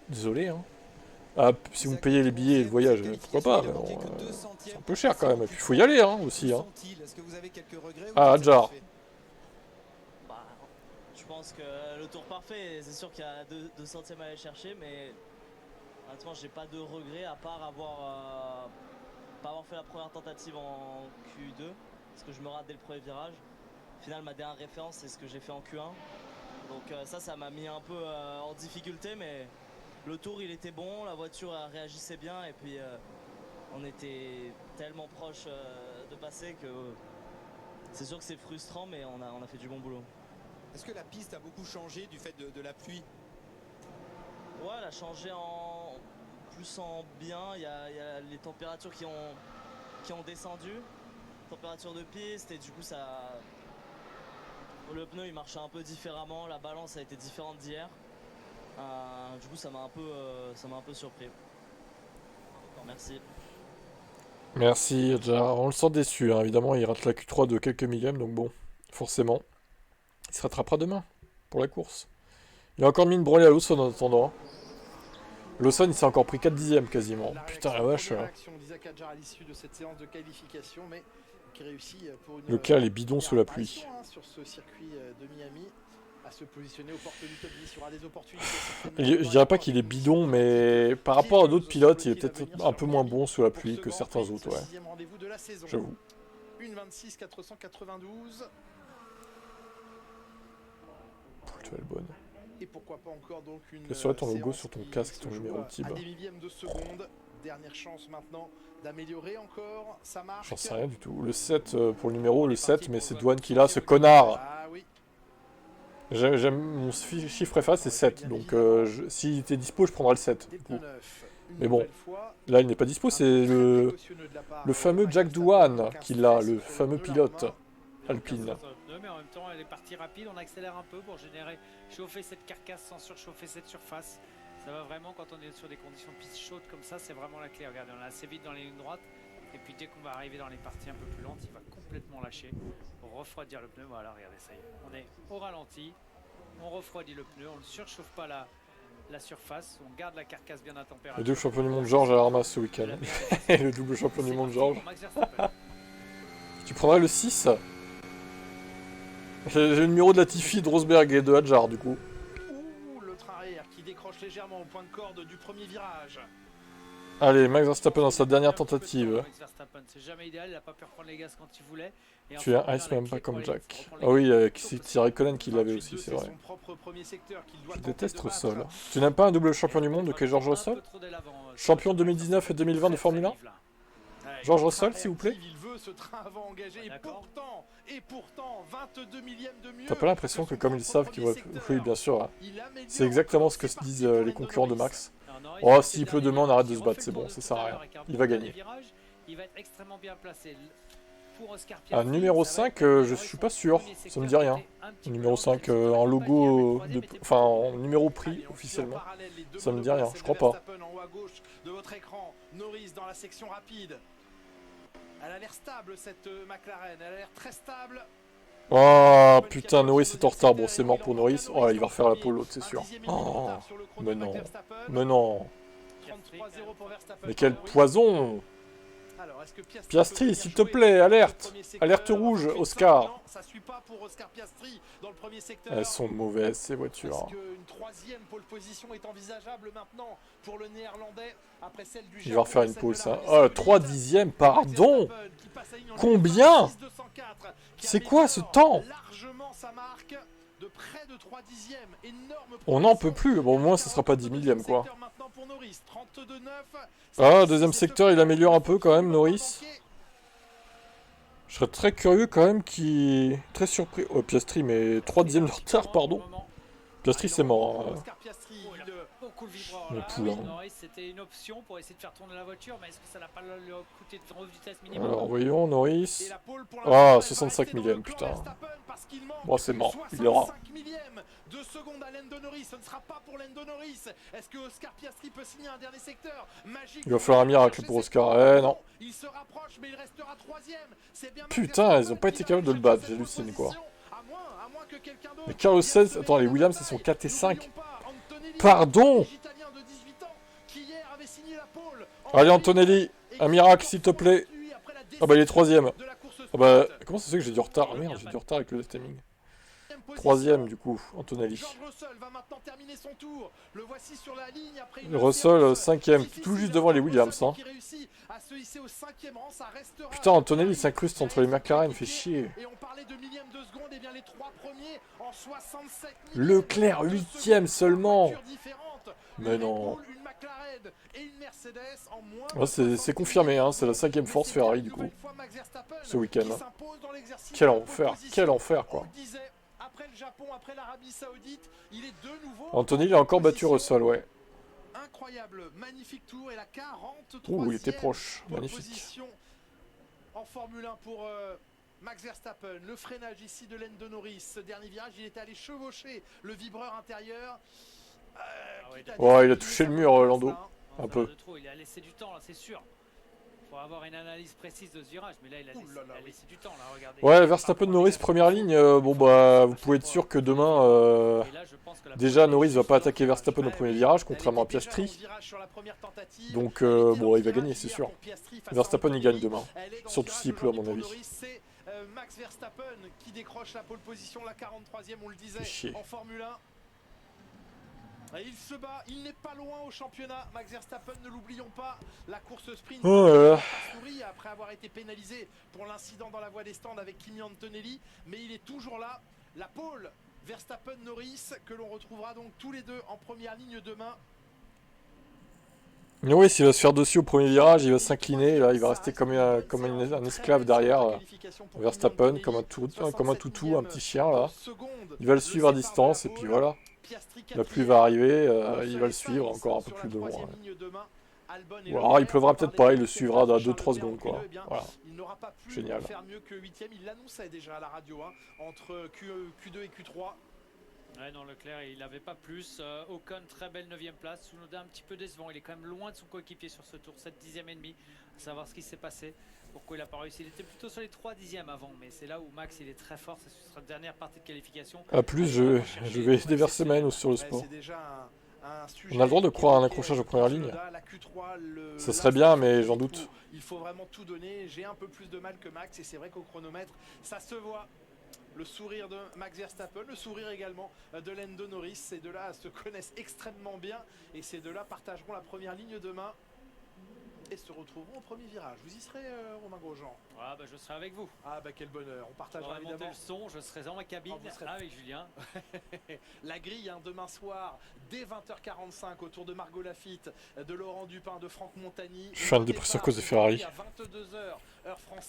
Speaker 2: désolé. Hein. Ah, si vous me payez les billets et le voyage, pourquoi pas. C'est un peu cher quand même. Et puis il faut y aller hein, aussi. Hein. Ah, Adjar.
Speaker 9: Je pense que le tour parfait, c'est sûr qu'il y a 2 centièmes à aller chercher, mais honnêtement, j'ai pas de regrets à part pas avoir fait la première tentative en Q2, parce que je me rate dès le premier virage. Au final, ma dernière référence, c'est ce que j'ai fait en Q1. Donc ça m'a mis un peu en difficulté, mais le tour, il était bon, la voiture réagissait bien, et puis on était tellement proche de passer que c'est sûr que c'est frustrant, mais on a fait du bon boulot.
Speaker 8: Est-ce que la piste a beaucoup changé du fait de la pluie?
Speaker 9: Ouais, elle a changé plus en bien. Il y a les températures qui ont descendu, température de piste, et du coup le pneu il marchait un peu différemment, la balance a été différente d'hier. Du coup ça m'a un peu surpris. Merci.
Speaker 2: Merci Adjar. On le sent déçu, hein. Évidemment il rate la Q3 de quelques millièmes, donc bon, forcément. Il se rattrapera demain pour la course. Il a encore mis une branlée à Lawson en attendant. Lawson il s'est encore pris 4 dixièmes quasiment. Putain la vache. Le cal est bidon sous la pluie. Je dirais pas qu'il est bidon, mais par rapport à d'autres pilotes, il est peut-être un peu moins bon sous la pluie que certains autres, ouais. J'avoue.
Speaker 4: 1:26.492.
Speaker 2: Plutôt elle bonne.
Speaker 4: Et pourquoi pas encore donc une.
Speaker 2: Quel serait ton logo sur ton casque, ton numéro TIB?
Speaker 4: À des millièmes de seconde. Dernière chance maintenant d'améliorer encore. Ça marche.
Speaker 2: J'en sais rien du tout. Le 7 pour le numéro, le 7, mais c'est Douane qui l'a, ce connard.
Speaker 4: Ah oui.
Speaker 2: J'aime mon chiffre préféré, c'est 7. Donc s'il était dispo, je prendrais le 7. Du coup. Mais bon, là il n'est pas dispo, c'est le fameux Jack Doohan qui l'a, le fameux pilote alpine.
Speaker 5: Mais en même temps, elle est partie rapide, on accélère un peu pour chauffer cette carcasse sans surchauffer cette surface. Ça va vraiment quand on est sur des conditions de piste chaudes comme ça, c'est vraiment la clé. Regardez, on est assez vite dans les lignes droites. Et puis dès qu'on va arriver dans les parties un peu plus lentes, il va complètement lâcher, refroidir le pneu. Voilà, regardez, ça y est, on est au ralenti, on refroidit le pneu, on ne surchauffe pas la surface, on garde la carcasse bien à température.
Speaker 2: Le double champion du monde Georges à la ramasse ce week-end. Et le double champion du monde Georges. Tu prendrais le 6? J'ai le numéro de Latifi, de Rosberg et de Adjar du coup.
Speaker 4: Ouh, le train arrière qui décroche légèrement au point de corde du premier virage.
Speaker 2: Allez, Max Verstappen dans sa dernière tentative.
Speaker 5: Max Verstappen, c'est jamais idéal, il n'a pas pu reprendre les gaz quand il voulait.
Speaker 2: Tu es un ice même pas comme Jack. Ah oui, c'est Thierry Conan qui l'avait aussi, c'est vrai. Je déteste Russell. Tu n'aimes pas un double champion du monde que George Russell? Champion 2019 et 2020 de Formule 1? George Russell, s'il vous plaît? T'as pas l'impression que comme ils savent qu'ils vont... Oui, bien sûr. C'est exactement ce que se disent les concurrents de Max. Oh, s'il pleut demain, on arrête de se battre, c'est bon, ça sert à rien. Il va gagner. Un numéro 5, je suis pas sûr, ça me dit rien. Numéro 5, un logo, enfin, en numéro prix officiellement, ça me dit rien, je crois pas.
Speaker 4: Elle a l'air stable cette McLaren, elle a l'air très stable.
Speaker 2: Oh putain, Norris est en retard, bon c'est mort pour Norris. Oh il va refaire la pole, c'est sûr. Oh, mais non, mais non. Mais quel poison! Piastri, s'il te plaît, alerte! Alerte rouge, Oscar! Elles sont mauvaises ces voitures. Il va refaire une pole ça. Oh, 3 dixièmes, pardon! Combien? C'est quoi ce temps? On n'en peut plus, bon au moins ça sera pas 10 millièmes quoi. Ah, deuxième secteur il améliore un peu quand même Norris. Je serais très curieux quand même qui... Très surpris. Oh Piastri mais 3 dixièmes de retard pardon. Piastri c'est mort.
Speaker 5: beaucoup le vibreur
Speaker 2: Le
Speaker 5: là.
Speaker 2: poulain.
Speaker 5: Norris, c'était une option pour essayer de faire tourner la voiture, mais est-ce que ça n'a pas lui coûté de vitesse minimum?
Speaker 2: Alors voyons, Norris.
Speaker 4: Et la pole pour
Speaker 2: Ah,
Speaker 4: l'instant, elle
Speaker 2: 65
Speaker 4: va rester dans
Speaker 2: millième,
Speaker 4: le camp
Speaker 2: putain.
Speaker 4: Verstappen parce qu'il manque
Speaker 2: Bon, c'est mort, il aura.
Speaker 4: 65 millième de seconde à Lando Norris. Ce ne sera pas pour Lando Norris. Est-ce que Oscar Piastri peut signer un dernier secteur magique?
Speaker 2: Il va falloir un miracle pour Oscar. Eh non.
Speaker 4: Il se rapproche, mais il restera troisième. C'est bien
Speaker 2: Putain, ils ont pas été capables de le battre, j'hallucine quoi.
Speaker 4: À moins que quelqu'un d'autre.
Speaker 2: Mais Carlos Sainz, attends, les Williams, ils sont 4 et 5. Pardon. Allez, Antonelli, un miracle, s'il te plaît. Ah bah, il est troisième. Ah bah, comment ça se fait que j'ai du retard? Ah merde, j'ai du retard avec le timing. Troisième, du coup, Antonelli. Le Russell, cinquième, tout juste devant les Williams. Hein. Putain, Antonelli s'incruste entre les McLaren, fait chier. Leclerc, 8ème seulement. Mais non. Oh, c'est confirmé, hein, c'est la 5ème force Ferrari, du coup. Ce week-end. Quel enfer, quoi. Anthony, il a encore battu Russell, ouais.
Speaker 4: Incroyable, magnifique tour et la 43e.
Speaker 2: Ouh, il était proche, magnifique.
Speaker 4: En Formule 1 pour Max Verstappen. Le freinage ici de Lando Norris. Ce dernier virage, il était allé chevaucher le vibreur intérieur.
Speaker 2: Ouais, il a touché le mur, Lando. Un peu.
Speaker 5: Il a laissé du temps, là, c'est sûr. Il faut avoir une analyse précise de ce virage, mais là, il a laissé du temps, là, regardez.
Speaker 2: Ouais, Verstappen, Norris, première ligne. Bon, bah, vous pouvez être sûr que demain, déjà, Norris va pas attaquer Verstappen au premier virage, contrairement à Piastri. Donc, bon, il va gagner, c'est sûr. Verstappen, il gagne demain. Surtout s'il pleut, à mon avis.
Speaker 4: Max Verstappen qui décroche la pole position, la 43e, on le disait, en Formule 1. Il se bat, il n'est pas loin au championnat. Max Verstappen, ne l'oublions pas, la course sprint après avoir été pénalisé pour l'incident dans la voie des stands avec Kimi Antonelli, mais il est toujours là. La pole Verstappen-Norris que l'on retrouvera donc tous les deux en première ligne demain.
Speaker 2: Norris, il va se faire dessus au premier virage, il va s'incliner, là, il va rester comme un esclave derrière Verstappen, comme un toutou, un petit chien, là. Il va le suivre à distance, et puis voilà. La pluie va arriver, il va le suivre encore un peu plus de loin. Ou alors il pleuvra peut-être pas, il le suivra dans 2-3 secondes, quoi. Voilà. Génial.
Speaker 4: Il l'annonçait déjà à la radio, hein, entre Q2 et Q3.
Speaker 5: Ouais, non, Leclerc, il n'avait pas plus. Ocon, très belle 9ème place. Tsunoda, un petit peu décevant. Il est quand même loin de son coéquipier sur ce tour, 7 dixièmes et demi. À savoir ce qui s'est passé. Pourquoi il n'a pas réussi. Il était plutôt sur les 3 dixièmes avant, mais c'est là où Max il est très fort. Ce sera la dernière partie de qualification.
Speaker 2: A plus, je vais déverser ma haine sur le sport. On a le droit de croire à un accrochage en première ligne. Ça serait bien, mais j'en doute.
Speaker 4: Il faut vraiment tout donner. J'ai un peu plus de mal que Max, et c'est vrai qu'au chronomètre, ça se voit. Le sourire de Max Verstappen, le sourire également de Lando Norris. Ces deux-là se connaissent extrêmement bien et ces deux-là partageront la première ligne demain et se retrouveront au premier virage. Vous y serez, Romain Grosjean?
Speaker 5: Ah bah je serai avec vous.
Speaker 4: Ah bah quel bonheur, on partagera évidemment
Speaker 5: le son, je serai dans ma cabine avec Julien.
Speaker 4: La grille, hein, demain soir, dès 20h45, autour de Margot Lafitte, de Laurent Dupin, de Franck Montagny.
Speaker 2: Je suis un dépresseur à cause de Ferrari.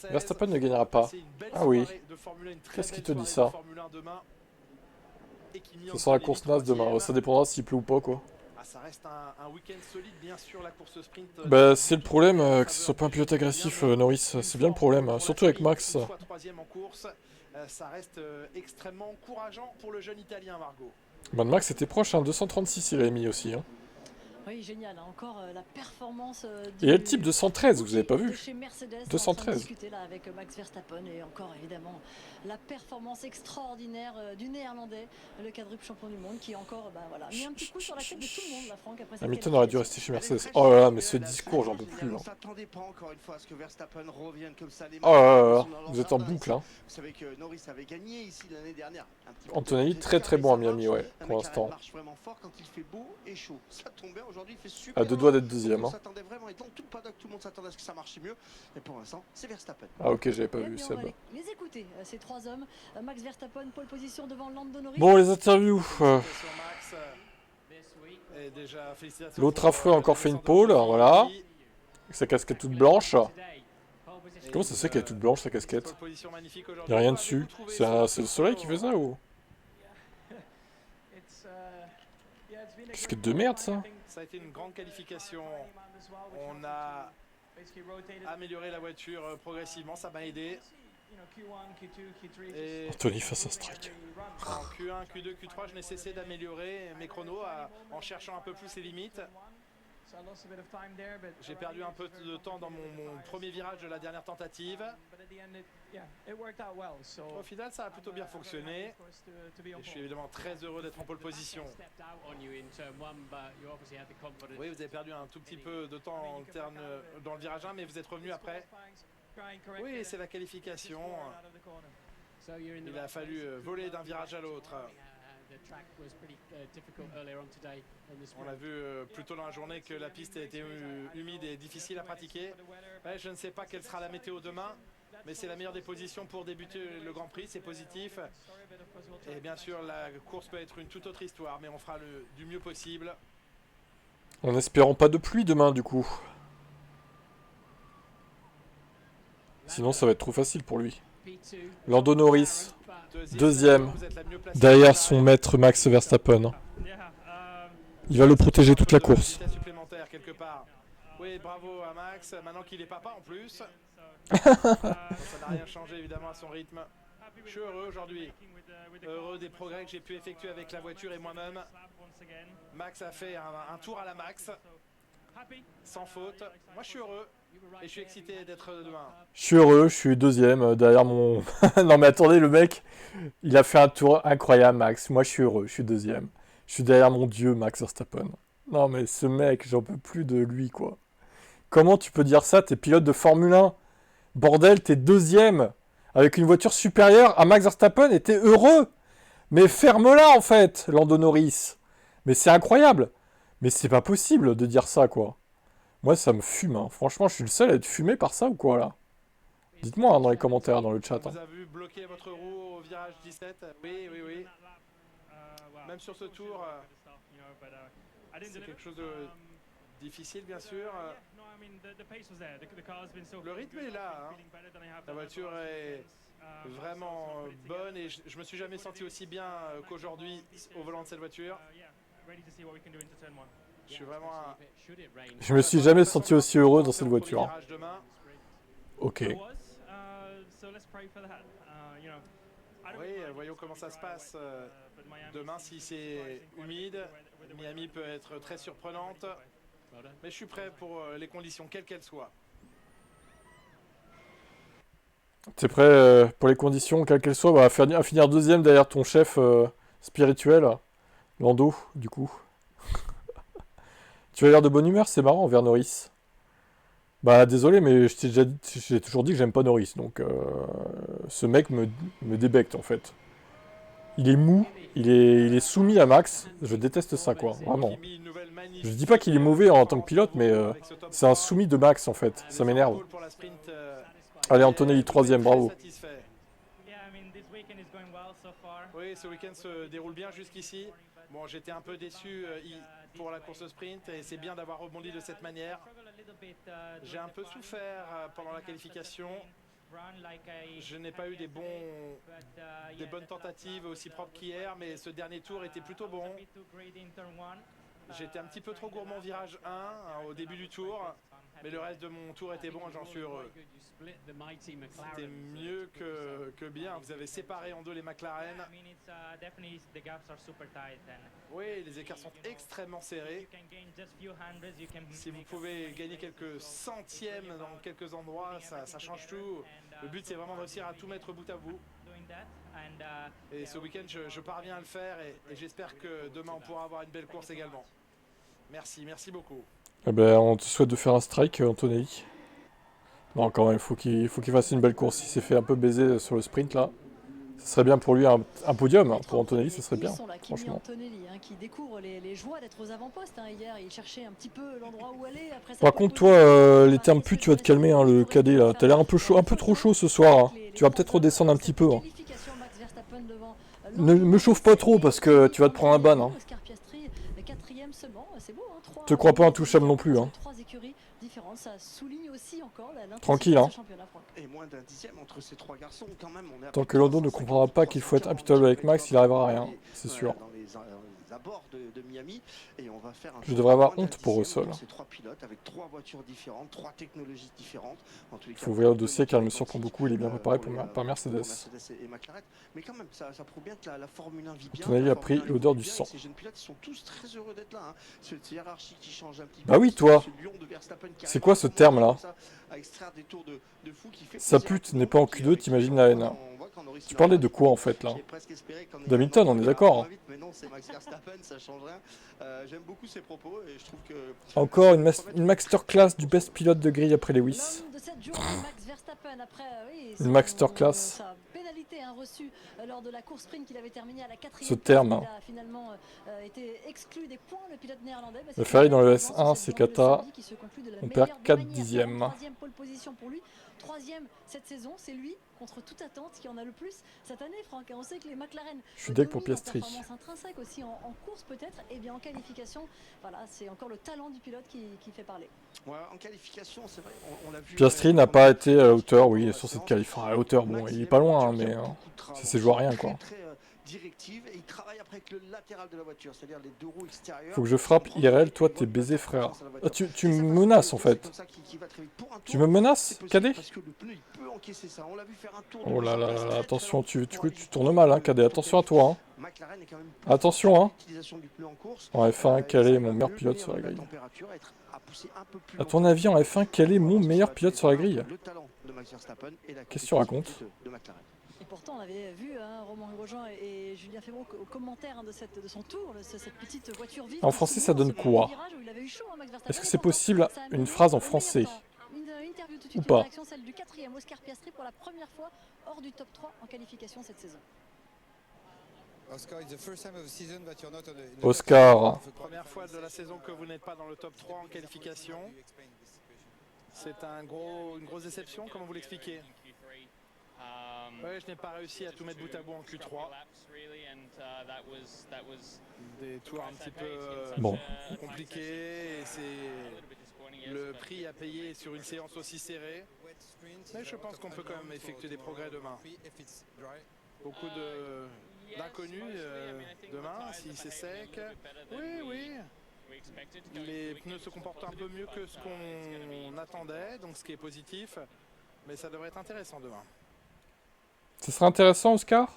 Speaker 2: Verstappen ne gagnera pas. Ah oui. Qu'est-ce qui te dit ça? Ça sera la course naze demain. Ça dépendra s'il pleut ou pas, quoi.
Speaker 4: Ça reste un week-end solide, bien sûr, la course sprint.
Speaker 2: Bah, c'est le problème que ce soit pas un pilote agressif, Norris. C'est bien le problème, surtout avec Max.
Speaker 4: Troisième en course, ça reste extrêmement encourageant pour le jeune Italien, Margot.
Speaker 2: Bah, Max était proche, hein, 236 il a mis aussi. Hein.
Speaker 1: Oui, génial, hein. Encore la performance
Speaker 2: et le type 213, vous avez pas vu?
Speaker 1: Chez Mercedes,
Speaker 2: 213.
Speaker 1: Discuter là avec Max Verstappen et encore évidemment la performance extraordinaire du Néerlandais, le quadruple champion du monde qui encore voilà, mis un petit coup sur la tête de tout le monde, la Franck, après cette
Speaker 2: Hamilton aurait dû rester chez Mercedes. Oh là là, mais ce discours, j'en peux plus.
Speaker 3: On s'attendait pas encore une fois à ce que Verstappen revienne comme ça.
Speaker 2: Oh là là, vous êtes en boucle, hein.
Speaker 3: Vous savez que Norris avait gagné ici l'année dernière.
Speaker 2: Antonelli, très bon à Miami, ouais, pour l'instant.
Speaker 3: Marche vraiment fort quand il fait beau et chaud. Ça tombe bien, aujourd'hui il fait super.
Speaker 2: À 2 doigts d'être deuxième.
Speaker 3: On s'attendait vraiment, et dans tout le paddock, tout le monde s'attendait à ce que ça marche mieux. Et pour l'instant, c'est Verstappen.
Speaker 2: Ah ok, j'avais pas vu
Speaker 1: ça.
Speaker 2: ça.
Speaker 1: Les écouter, ces trois hommes. Max Verstappen, pole position devant Lando Norris.
Speaker 2: Bon, les interviews. L'autre affreux a encore fait une pole, voilà. Avec sa casquette toute blanche. Comment ça se fait qu'elle est toute blanche, sa casquette? Y'a rien dessus. C'est le soleil qui fait ça ou? Qu'est-ce que de merde ça?
Speaker 4: Ça a été une grande qualification. On a amélioré la voiture progressivement, ça m'a aidé. Et
Speaker 2: Anthony face à strike.
Speaker 4: en Q1, Q2, Q3, je n'ai cessé d'améliorer mes chronos en cherchant un peu plus les limites. J'ai perdu un peu de temps dans mon premier virage de la dernière tentative. Au final, ça a plutôt bien fonctionné. Et je suis évidemment très heureux d'être en pole position. Oui, vous avez perdu un tout petit peu de temps dans le virage 1, mais vous êtes revenu après. Oui, c'est la qualification. Il a fallu voler d'un virage à l'autre. On a vu plus tôt dans la journée que la piste était humide et difficile à pratiquer. Ouais, je ne sais pas quelle sera la météo demain, mais c'est la meilleure des positions pour débuter le Grand Prix, c'est positif. Et bien sûr, la course peut être une toute autre histoire, mais on fera du mieux possible.
Speaker 2: En espérant pas de pluie demain du coup. Sinon ça va être trop facile pour lui. Lando Norris, deuxième, derrière son maître Max Verstappen. Il va le protéger toute la course.
Speaker 4: Supplémentaire quelque part. Oui, bravo à Max, maintenant qu'il est papa en plus. Ça n'a rien changé évidemment à son rythme. Je suis heureux aujourd'hui. Heureux des progrès que j'ai pu effectuer avec la voiture et moi-même. Max a fait un tour à la Max. Sans faute. Moi je suis heureux. Et je suis excité d'être demain.
Speaker 2: Je suis heureux, je suis deuxième derrière mon... Non mais attendez, le mec, il a fait un tour incroyable Max. Moi je suis heureux, je suis deuxième. Je suis derrière mon dieu Max Verstappen. Non mais ce mec, j'en peux plus de lui quoi. Comment tu peux dire ça? T'es pilote de Formule 1. Bordel, t'es deuxième. Avec une voiture supérieure à Max Verstappen et t'es heureux. Mais ferme-la en fait, Lando Norris. Mais c'est incroyable. Mais c'est pas possible de dire ça quoi. Moi, ça me fume. Hein. Franchement, je suis le seul à être fumé par ça ou quoi, là? Dites-moi hein, dans les commentaires, dans le chat.
Speaker 4: On vous a vu bloquer votre roue au virage 17. Oui, oui, oui. Même sur ce tour, c'est quelque chose de difficile, bien sûr. Le rythme est là. Hein. La voiture est vraiment bonne et je me suis jamais senti aussi bien qu'aujourd'hui au volant de cette voiture. Je suis vraiment
Speaker 2: Je me suis jamais senti aussi heureux dans cette voiture. Ok.
Speaker 4: Oui, voyons comment ça se passe demain. Si c'est humide, Miami peut être très surprenante. Mais je suis prêt pour les conditions, quelles qu'elles soient.
Speaker 2: T'es prêt pour les conditions, quelles qu'elles soient, à finir deuxième derrière ton chef spirituel, Lando, du coup. Tu as l'air de bonne humeur, c'est marrant envers Norris. Bah désolé, mais j'ai toujours dit que j'aime pas Norris, donc ce mec me débecte en fait. Il est mou, il est soumis à Max, je déteste ça quoi, vraiment. Je dis pas qu'il est mauvais en tant que pilote, mais c'est un soumis de Max en fait, ça m'énerve. Allez Antonelli, troisième, bravo.
Speaker 4: Oui, ce week-end se déroule bien jusqu'ici. Bon, j'étais un peu déçu pour la course sprint et c'est bien d'avoir rebondi de cette manière. J'ai un peu souffert pendant la qualification. Je n'ai pas eu des bonnes tentatives aussi propres qu'hier, mais ce dernier tour était plutôt bon. J'étais un petit peu trop gourmand virage 1 hein, au début du tour, mais le reste de mon tour était bon et j'en suis heureux. C'était mieux que bien. Vous avez séparé en deux les McLaren. Oui, les écarts sont extrêmement serrés. Si vous pouvez gagner quelques centièmes dans quelques endroits, ça change tout. Le but, c'est vraiment de réussir à tout mettre bout à bout. Et ce week-end, je parviens à le faire et j'espère que demain, on pourra avoir une belle course également. Merci beaucoup.
Speaker 2: Eh ben, on te souhaite de faire un strike, Antonelli. Non, quand même, faut qu'il fasse une belle course. Il s'est fait un peu baiser sur le sprint, là. Ce serait bien pour lui un podium. Pour Antonelli, ce serait bien, franchement.
Speaker 1: Antonelli, hein, qui découvre les joies d'être aux avant-postes. Hein. Hier, il cherchait un petit peu l'endroit où aller. Après,
Speaker 2: par contre, toi, les termes putes, tu vas te calmer, hein, le cadet, là. T'as l'air un peu chaud, un peu trop chaud ce soir. Hein. Tu vas peut-être redescendre un petit peu. Hein. Ne me chauffe pas trop, parce que tu vas te prendre un ban. Hein. Te crois pas intouchable non plus. Hein. Tranquille, hein.
Speaker 3: Et moins d'un dixième entre ces trois garçons, quand même,
Speaker 2: Tant que Lando ne comprendra pas qu'il faut être impitoyable avec Max, il n'arrivera à rien, c'est sûr.
Speaker 3: Dans les abords de Miami et on va faire un
Speaker 2: Je devrais avoir honte pour Russell.
Speaker 3: Ces 3 pilotes avec 3 voitures différentes, 3 technologies différentes.
Speaker 2: Il faut ouvrir le dossier car il me surprend beaucoup, il est bien préparé par Mercedes.
Speaker 3: Et McLaren. Mais quand même, ça prouve bien que la Formule 1 vit bien.
Speaker 2: À ton avis, a pris l'odeur du sang.
Speaker 3: Ces jeunes pilotes sont tous très heureux d'être là. Cette hiérarchie qui change un petit peu.
Speaker 2: Bah oui, toi. C'est quoi ce terme là? Sa pute n'est pas en Q2, t'imagines la haine. Tu parlais de quoi en fait là? D'Hamilton, on est d'accord.
Speaker 3: Mais non, c'est Max Verstappen, ça change rien. J'aime beaucoup ses propos et je trouve que...
Speaker 2: Encore une masterclass du best pilote de grille après Lewis. Une masterclass.
Speaker 1: Reçu lors de la course sprint qu'il avait terminé à la 4e.
Speaker 2: Ce terme.
Speaker 1: Il a finalement été exclu des points, le pilote néerlandais.
Speaker 2: Le Ferrari dans le S1, c'est cata. On perd 4 dixièmes.
Speaker 1: 3e pole position pour lui. 3e cette saison, c'est lui, contre toute attente, qui en a le plus cette année, Franck. Et on sait que les McLaren.
Speaker 2: Je suis deck pour Piastri.
Speaker 1: Performance intrinsèque aussi en course peut-être, et bien en qualification. Voilà, c'est encore le talent du pilote qui fait parler.
Speaker 3: Ouais, en qualification, c'est vrai, on l'a vu.
Speaker 2: Piastri n'a pas été à la hauteur, oui, sur cette qualif. Enfin, à la hauteur, bon, il est pas loin, hein, mais ça s'est joué à rien, quoi.
Speaker 3: Directive et il travaille après avec le latéral de la voiture, c'est-à-dire les 2 roues extérieures.
Speaker 2: Faut que je frappe IRL, toi t'es baisé frère. Ah, tu me menaces en fait. Tu me menaces, Cadet? Oh là là là, attention, tu tournes mal, hein, Cadet, attention à toi. Hein. Attention, hein. En F1, quel est mon meilleur pilote sur la grille? À ton avis, en F1, quel est mon meilleur pilote sur la grille? Qu'est-ce que tu racontes?
Speaker 1: Et pourtant, on avait vu Romain Grosjean et Julien Febvre au commentaire de son tour, cette petite voiture vive.
Speaker 2: En français, ça donne quoi? Est-ce que c'est possible une phrase en français? Ou pas?
Speaker 1: Celle du 4e, Oscar Piastri, pour la première fois hors du top 3 en qualification cette saison.
Speaker 2: Oscar.
Speaker 4: Première fois de la saison que vous n'êtes pas dans le top 3 en qualification. C'est une grosse déception, comment vous l'expliquez? Ouais, je n'ai pas réussi à tout mettre bout à bout en Q3. Des tours un petit peu compliqués. Et c'est le prix à payer sur une séance aussi serrée. Mais je pense qu'on peut quand même effectuer des progrès demain. Beaucoup d'inconnus demain, si c'est sec. Oui. Les pneus se comportent un peu mieux que ce qu'on attendait, donc ce qui est positif. Mais ça devrait être intéressant demain.
Speaker 2: Ce sera intéressant, Oscar?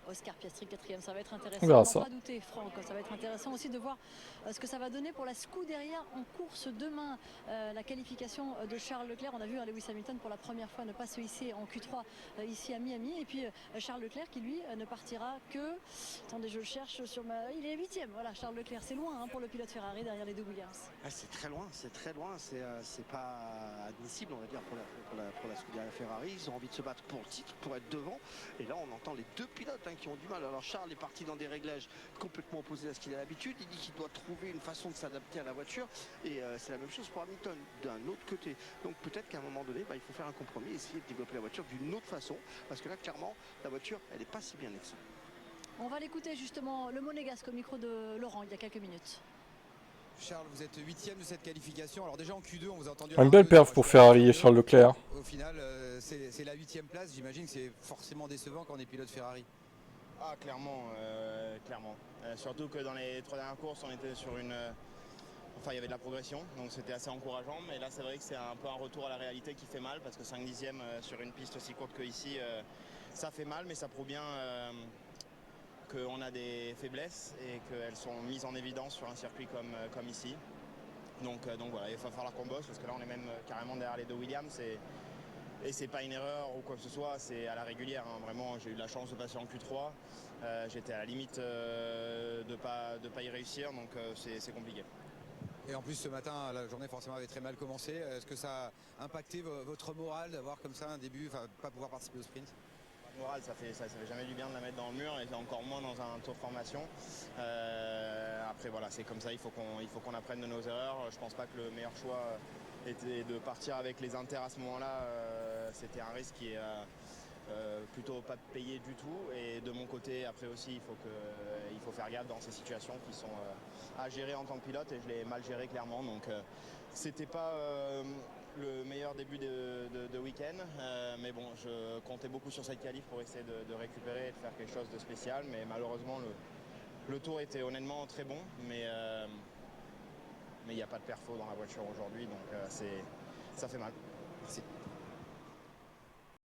Speaker 1: Oscar Piastri 4e, ça va être intéressant.
Speaker 2: On verra ça.
Speaker 1: Pas douter, Franck, ça va être intéressant aussi de voir ce que ça va donner pour la Scuderia en course demain. La qualification de Charles Leclerc, on a vu Lewis Hamilton pour la première fois ne pas se hisser en Q3 ici à Miami, et puis Charles Leclerc qui lui ne partira que, attendez je le cherche sur il est 8e, voilà, Charles Leclerc, c'est loin pour le pilote Ferrari derrière les 2 Williams.
Speaker 3: Ah, c'est très loin, c'est pas admissible on va dire pour la Scuderia Ferrari. Ils ont envie de se battre pour le titre, pour être devant, et là on entend les 2 pilotes qui ont du mal. Alors Charles est parti dans des réglages complètement opposés à ce qu'il a l'habitude. Il dit qu'il doit trouver une façon de s'adapter à la voiture, et c'est la même chose pour Hamilton d'un autre côté. Donc peut-être qu'à un moment donné il faut faire un compromis, essayer de développer la voiture d'une autre façon, parce que là clairement la voiture elle n'est pas si bien née.
Speaker 1: On va l'écouter justement, le monégasque au micro de Laurent il y a quelques minutes.
Speaker 8: Charles, vous êtes 8e de cette qualification. Alors déjà en Q2, on vous a entendu...
Speaker 2: Une belle perf pour Ferrari et Charles Leclerc.
Speaker 8: Au final, c'est la 8e place. J'imagine que c'est forcément décevant quand on est pilote Ferrari.
Speaker 10: Ah, clairement. Surtout que dans les 3 dernières courses, on était sur une... Enfin, il y avait de la progression, donc c'était assez encourageant. Mais là, c'est vrai que c'est un peu un retour à la réalité qui fait mal, parce que 5 dixièmes sur une piste aussi courte qu'ici, ça fait mal, mais ça prouve bien... qu'on a des faiblesses et qu'elles sont mises en évidence sur un circuit comme ici. Donc voilà, il va falloir qu'on bosse, parce que là on est même carrément derrière les 2 Williams, et c'est pas une erreur ou quoi que ce soit, c'est à la régulière. Hein. Vraiment, j'ai eu la chance de passer en Q3, j'étais à la limite de pas y réussir, donc c'est compliqué.
Speaker 8: Et en plus ce matin, la journée forcément avait très mal commencé. Est-ce que ça a impacté votre morale d'avoir comme ça un début, enfin pas pouvoir participer au sprint?
Speaker 10: Morale, ça fait jamais du bien de la mettre dans le mur, et encore moins dans un tour de formation. Après voilà, c'est comme ça, il faut qu'on apprenne de nos erreurs. Je pense pas que le meilleur choix était de partir avec les inters à ce moment-là. C'était un risque qui est plutôt pas payé du tout, et de mon côté après aussi il faut faire gaffe dans ces situations qui sont à gérer en tant que pilote, et je l'ai mal géré clairement, donc c'était pas le meilleur début de week-end, mais bon, je comptais beaucoup sur cette qualif pour essayer de récupérer et de faire quelque chose de spécial, mais malheureusement Le tour était honnêtement très bon, mais il n'y a pas de perfo dans la voiture aujourd'hui, donc ça fait mal. Merci.